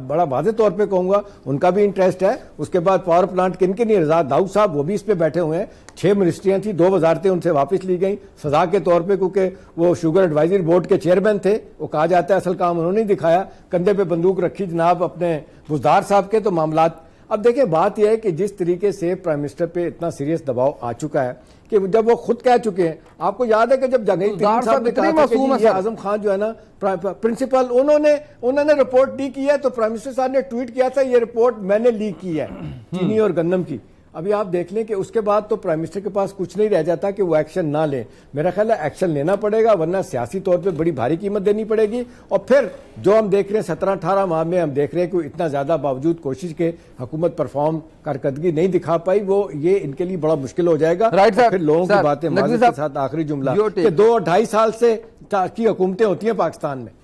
بڑا واضح طور پہ کہوں گا ان کا بھی انٹرسٹ ہے۔ اس کے بعد پاور پلانٹ کن کے نہیں، رضا داؤد صاحب وہ بھی اس پہ بیٹھے ہوئے ہیں۔ 6 منسٹریاں تھیں، 2 وزارتیں ان سے واپس لی گئیں سزا کے طور پہ، کیونکہ وہ شوگر ایڈوائزری بورڈ کے چیئرمین تھے، وہ کہا جاتا ہے اصل کام انہوں نے دکھایا، کندھے پہ بندوق رکھی جناب اپنے بزدار صاحب کے، تو معاملات۔ اب دیکھیں بات یہ ہے کہ جس طریقے سے پرائم منسٹر پہ اتنا سیریس دباؤ آ چکا ہے کہ جب وہ خود کہہ چکے ہیں، آپ کو یاد ہے کہ جب جہانگیر ترین صاحب نے کہا تھا کہ یہ اعظم خان جو ہے نا پرنسپل، انہوں نے رپورٹ نہیں کی ہے، تو پرائم منسٹر صاحب نے ٹویٹ کیا تھا یہ رپورٹ میں نے لیک کی ہے چینی اور گندم کی۔ ابھی آپ دیکھ لیں کہ اس کے بعد تو پرائم منسٹر کے پاس کچھ نہیں رہ جاتا کہ وہ ایکشن نہ لیں۔ میرا خیال ہے ایکشن لینا پڑے گا، ورنہ سیاسی طور پہ بڑی بھاری قیمت دینی پڑے گی۔ اور پھر جو ہم دیکھ رہے ہیں 17-18 ماہ میں ہم دیکھ رہے ہیں کہ اتنا زیادہ باوجود کوشش کے حکومت پرفارم کارکردگی نہیں دکھا پائی، وہ یہ ان کے لیے بڑا مشکل ہو جائے گا۔ پھر لوگوں کی باتیں معذرت کے ساتھ آخری جملہ کہ 2-2.5 سال سے کی حکومتیں ہوتی ہیں پاکستان میں۔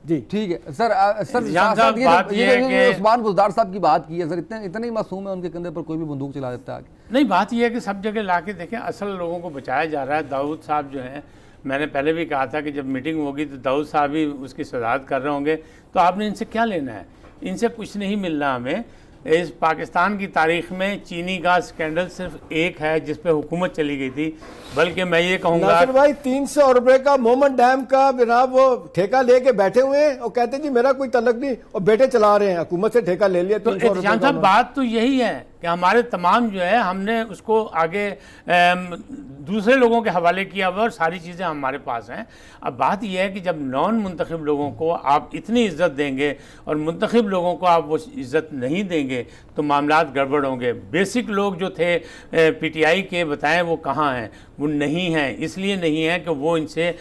جی ٹھیک ہے سر، عثمان بزدار صاحب کی بات کی ہے سر، اتنے ہی معصوم ہے، ان کے کندھے پر کوئی بھی بندوق چلا دیتا ہے؟ نہیں، بات یہ ہے کہ سب جگہ لا کے دیکھیں، اصل لوگوں کو بچایا جا رہا ہے۔ داؤد صاحب جو ہیں، میں نے پہلے بھی کہا تھا کہ جب میٹنگ ہوگی تو داؤد صاحب ہی اس کی صدارت کر رہے ہوں گے، تو آپ نے ان سے کیا لینا ہے؟ ان سے کچھ نہیں ملنا ہمیں۔ اس پاکستان کی تاریخ میں چینی کا سکینڈل صرف ایک ہے جس پہ حکومت چلی گئی تھی، بلکہ میں یہ کہوں گا ناصر بھائی 300 روپے کا مومن ڈیم کا جناب وہ ٹھیکہ لے کے بیٹھے ہوئے ہیں اور کہتے ہیں جی میرا کوئی تعلق نہیں، اور بیٹے چلا رہے ہیں، حکومت سے ٹھیکہ لے لیا 300 روپے احتشام صاحب بات تو یہی ہے کہ ہمارے تمام جو ہے ہم نے اس کو آگے دوسرے لوگوں کے حوالے کیا ہوا اور ساری چیزیں ہمارے پاس ہیں۔ اب بات یہ ہے کہ جب نان منتخب لوگوں کو آپ اتنی عزت دیں گے اور منتخب لوگوں کو آپ وہ عزت نہیں دیں گے تو معاملات گڑبڑ ہوں گے۔ بیسک لوگ جو تھے پی ٹی آئی کے بتائیں وہ کہاں ہیں؟ وہ نہیں ہیں، اس لیے نہیں ہیں کہ وہ ان سے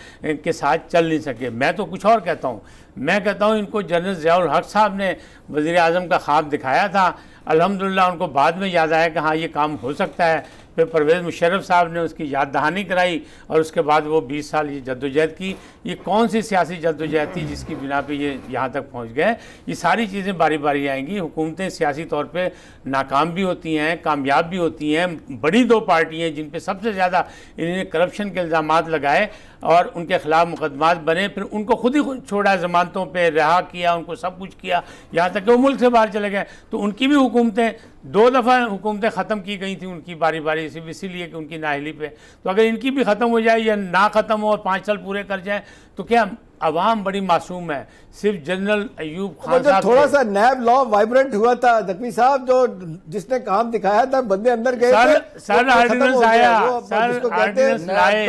کے ساتھ چل نہیں سکے۔ میں تو کچھ اور کہتا ہوں، میں کہتا ہوں ان کو جنرل ضیاء الحق صاحب نے وزیر اعظم کا خواب دکھایا تھا، الحمدللہ ان کو بعد میں یاد آیا کہ ہاں یہ کام ہو سکتا ہے، پھر پرویز مشرف صاحب نے اس کی یاد دہانی کرائی اور اس کے بعد وہ 20 سال یہ جدوجہد کی۔ یہ کون سی سیاسی جدوجہد تھی جس کی بنا پہ یہ یہاں تک پہنچ گئے؟ یہ ساری چیزیں باری باری آئیں گی۔ حکومتیں سیاسی طور پہ ناکام بھی ہوتی ہیں، کامیاب بھی ہوتی ہیں۔ بڑی 2 پارٹیاں جن پہ سب سے زیادہ انہوں نے کرپشن کے الزامات لگائے اور ان کے خلاف مقدمات بنے، پھر ان کو خود ہی چھوڑا، ضمانتوں پہ رہا کیا، ان کو سب کچھ کیا، یہاں تک کہ وہ ملک سے باہر چلے گئے۔ تو ان کی بھی حکومتیں 2 دفعہ حکومتیں ختم کی گئی تھیں ان کی باری باری، اسی لیے کہ ان کی نااہلی پہ۔ تو اگر ان کی بھی ختم ہو جائے یا نہ ختم ہو اور 5 سال پورے کر جائیں تو کیا عوام بڑی معصوم ہے. صرف جنرل ایوب خان جو صاحب تھوڑا سا نیب لا وائبرنٹ ہوا تھا نقوی صاحب, جو جس نے کام دکھایا تھا, بندے اندر گئے تھے, سر آرڈیننس آیا, سر آرڈیننس لائے,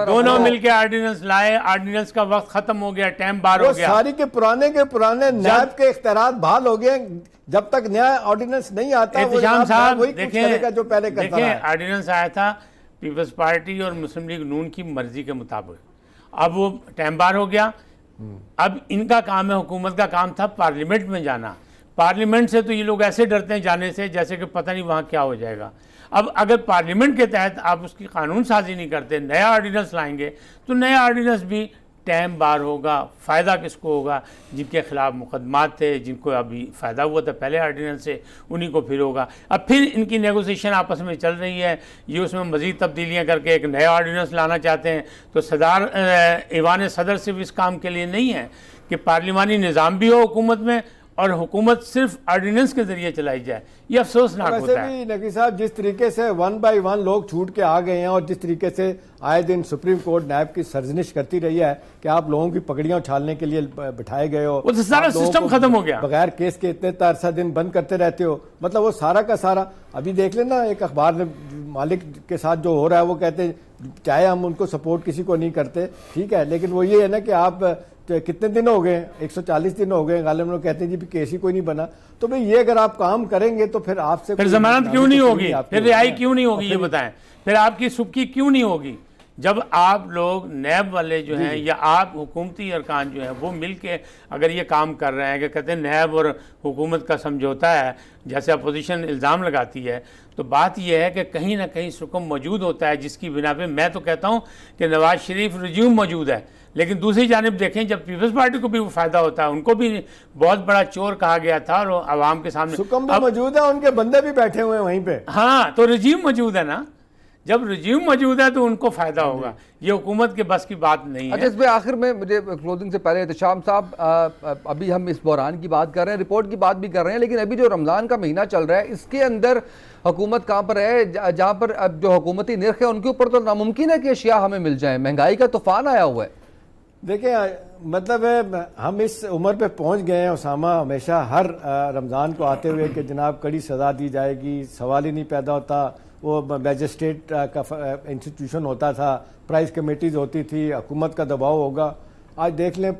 دونوں مل کے آرڈیننس لائے, آرڈیننس کا وقت ختم ہو گیا, ٹائم بار ہو گیا. ساری کے پرانے نیب کے اختیارات بحال ہو گئے. جب تک نیا آرڈیننس نہیں آتا احتشام صاحب دیکھیں, جو پہلے کرتا دیکھیں آرڈیننس آیا تھا پیپلز پارٹی اور مسلم لیگ نون کی مرضی کے مطابق. اب وہ ٹائم بار ہو گیا. اب ان کا کام ہے, حکومت کا کام تھا پارلیمنٹ میں جانا. پارلیمنٹ سے تو یہ لوگ ایسے ڈرتے ہیں جانے سے جیسے کہ پتہ نہیں وہاں کیا ہو جائے گا. اب اگر پارلیمنٹ کے تحت آپ اس کی قانون سازی نہیں کرتے, نیا آرڈیننس لائیں گے, تو نیا آرڈیننس بھی ٹائم بار ہوگا. فائدہ کس کو ہوگا؟ جن کے خلاف مقدمات تھے, جن کو ابھی فائدہ ہوا تھا پہلے آرڈیننس سے, انہی کو پھر ہوگا. اب پھر ان کی نیگوسیشن آپس میں چل رہی ہے, یہ اس میں مزید تبدیلیاں کر کے ایک نیا آرڈیننس لانا چاہتے ہیں. تو ایوان صدر صرف اس کام کے لیے نہیں ہے کہ پارلیمانی نظام بھی ہو حکومت میں اور حکومت صرف آرڈیننس کے ذریعے چلائی جائے. یہ افسوسناک ہوتا ہے. ویسے بھی نقوی صاحب جس طریقے سے 1 بائی 1 لوگ چھوٹ کے آ گئے ہیں, اور جس طریقے سے آئے دن سپریم کورٹ نیب کی سرزنش کرتی رہی ہے کہ آپ لوگوں کی پگڑیاں اچھالنے کے لیے بٹھائے گئے ہو, وہ تو سارا سسٹم ختم ہو گیا, بغیر کیس کے اتنے عرصہ دن بند کرتے رہتے ہو. مطلب وہ سارا کا سارا ابھی دیکھ لینا, ایک اخبار مالک کے ساتھ جو ہو رہا ہے, وہ کہتے ہیں چاہے ہم ان کو سپورٹ کسی کو نہیں کرتے, ٹھیک ہے, لیکن وہ یہ ہے نا کہ آپ کتنے دن ہو گئے, 140 دن ہو گئے, غالباً لوگ کہتے ہیں جی کیس ہی کوئی نہیں بنا. تو بھئی یہ اگر آپ کام کریں گے تو پھر آپ سے پھر ضمانت کیوں نہیں ہوگی, پھر رہائی کیوں نہیں ہوگی, یہ بتائیں. پھر آپ کی سبکی کیوں نہیں ہوگی جب آپ لوگ نیب والے جو ہیں یا آپ حکومتی ارکان جو ہیں وہ مل کے اگر یہ کام کر رہے ہیں کہ کہتے ہیں نیب اور حکومت کا سمجھوتا ہے, جیسے اپوزیشن الزام لگاتی ہے, تو بات یہ ہے کہ کہیں نہ کہیں سکم موجود ہوتا ہے جس کی بنا پہ میں تو کہتا ہوں کہ نواز شریف رجیوم موجود ہے. لیکن دوسری جانب دیکھیں جب پیپلز پارٹی کو بھی وہ فائدہ ہوتا ہے, ان کو بھی بہت بڑا چور کہا گیا تھا اور عوام کے سامنے سکم بھی موجود ہے, ان کے بندے بھی بیٹھے ہوئے ہیں وہیں پہ. ہاں, تو رجیم موجود ہے نا, جب رجیم موجود ہے تو ان کو فائدہ ہوگا. یہ حکومت کے بس کی بات نہیں ہے. اچھا, اس میں آخر میں مجھے کلوزنگ سے پہلے احتشام صاحب, ابھی ہم اس بحران کی بات کر رہے ہیں, رپورٹ کی بات بھی کر رہے ہیں, لیکن ابھی جو رمضان کا مہینہ چل رہا ہے اس کے اندر حکومت کہاں پر ہے جہاں پر اب جو حکومتی نرخ ہے ان کے اوپر تو ناممکن ہے کہ اشیاء ہمیں مل جائیں, مہنگائی کا طوفان آیا ہوا ہے. دیکھیں مطلب ہے ہم اس عمر پہ پہنچ گئے ہیں اسامہ, ہمیشہ ہر رمضان کو آتے ہوئے کہ جناب کڑی سزا دی جائے گی, سوال ہی نہیں پیدا ہوتا. وہ میجسٹریٹ کا انسٹیٹیوشن ہوتا تھا, پرائز کمیٹیز ہوتی تھی, حکومت کا دباؤ ہوگا. آج دیکھ لیں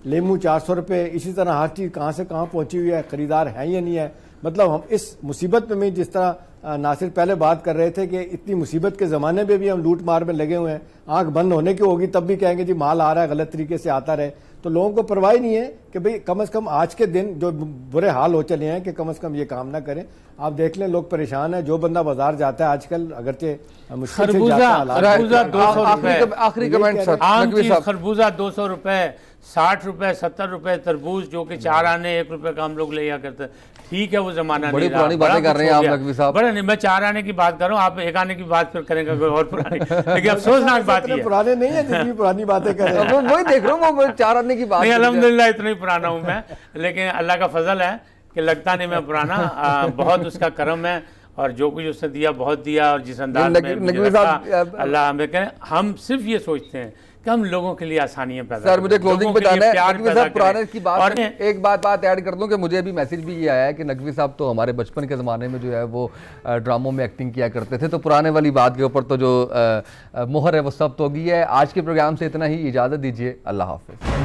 لیمو 400 روپے, اسی طرح ہر چیز کہاں سے کہاں پہنچی ہوئی ہے, خریدار ہیں یا نہیں ہے. مطلب ہم اس مصیبت میں جس طرح ناصر پہلے بات کر رہے تھے کہ اتنی مصیبت کے زمانے پہ بھی ہم لوٹ مار میں لگے ہوئے ہیں, آنکھ بند ہونے کی ہوگی تب بھی کہیں گے جی مال آ رہا ہے, غلط طریقے سے آتا رہے. تو لوگوں کو پرواہ نہیں ہے کہ بھئی کم از کم آج کے دن جو برے حال ہو چلے ہیں کہ کم از کم یہ کام نہ کریں. آپ دیکھ لیں لوگ پریشان ہیں, جو بندہ بازار جاتا ہے آج کل اگرچہ مشکل سے جاتا ہے. خربوزہ 200 روپے, آخری کمنٹ سر. عام چیز خربوزہ 200 روپے, 60 روپے 70 روپے تربوز, جو کہ 4 آنے 1 روپے کا ہم لوگ لیا کرتے. ٹھیک ہے وہ زمانہ نہیں رہا, بڑی پرانی باتیں کر رہے ہیں آپ نقوی صاحب. بڑا نہیں, میں 4 آنے کی بات کر رہا ہوں, آپ 1 آنے کی بات پھر کریں گا کوئی اور پرانی. لیکن افسوسناک بات یہ ہے پرانے نہیں ہیں جتنی پرانی باتیں کر رہے ہیں. وہی دیکھ رہا ہوں, وہ 4 آنے کی بات نہیں, الحمدللہ اتنا ہی پرانا ہوں میں, لیکن اللہ کا فضل ہے کہ لگتا نہیں میں پرانا, بہت اس کا کرم ہے, اور جو کچھ اس نے دیا بہت دیا, اور جس انداز میں مجھے رکھا اللہ ہمیں کرے. ہم صرف یہ سوچتے ہیں کہ ہم لوگوں کے لیے آسانیاں پیدا کریں. سر مجھے کلوزنگ پہ جانا ہے, نقوی صاحب پرانے کی بات, ایک بات ایڈ کر دوں کہ مجھے ابھی میسج بھی یہ آیا ہے کہ نقوی صاحب تو ہمارے بچپن کے زمانے میں جو ہے وہ ڈراموں میں ایکٹنگ کیا کرتے تھے, تو پرانے والی بات کے اوپر تو جو مہر ہے وہ سب تو ہوگی ہے. آج کے پروگرام سے اتنا ہی, اجازت دیجیے, اللہ حافظ.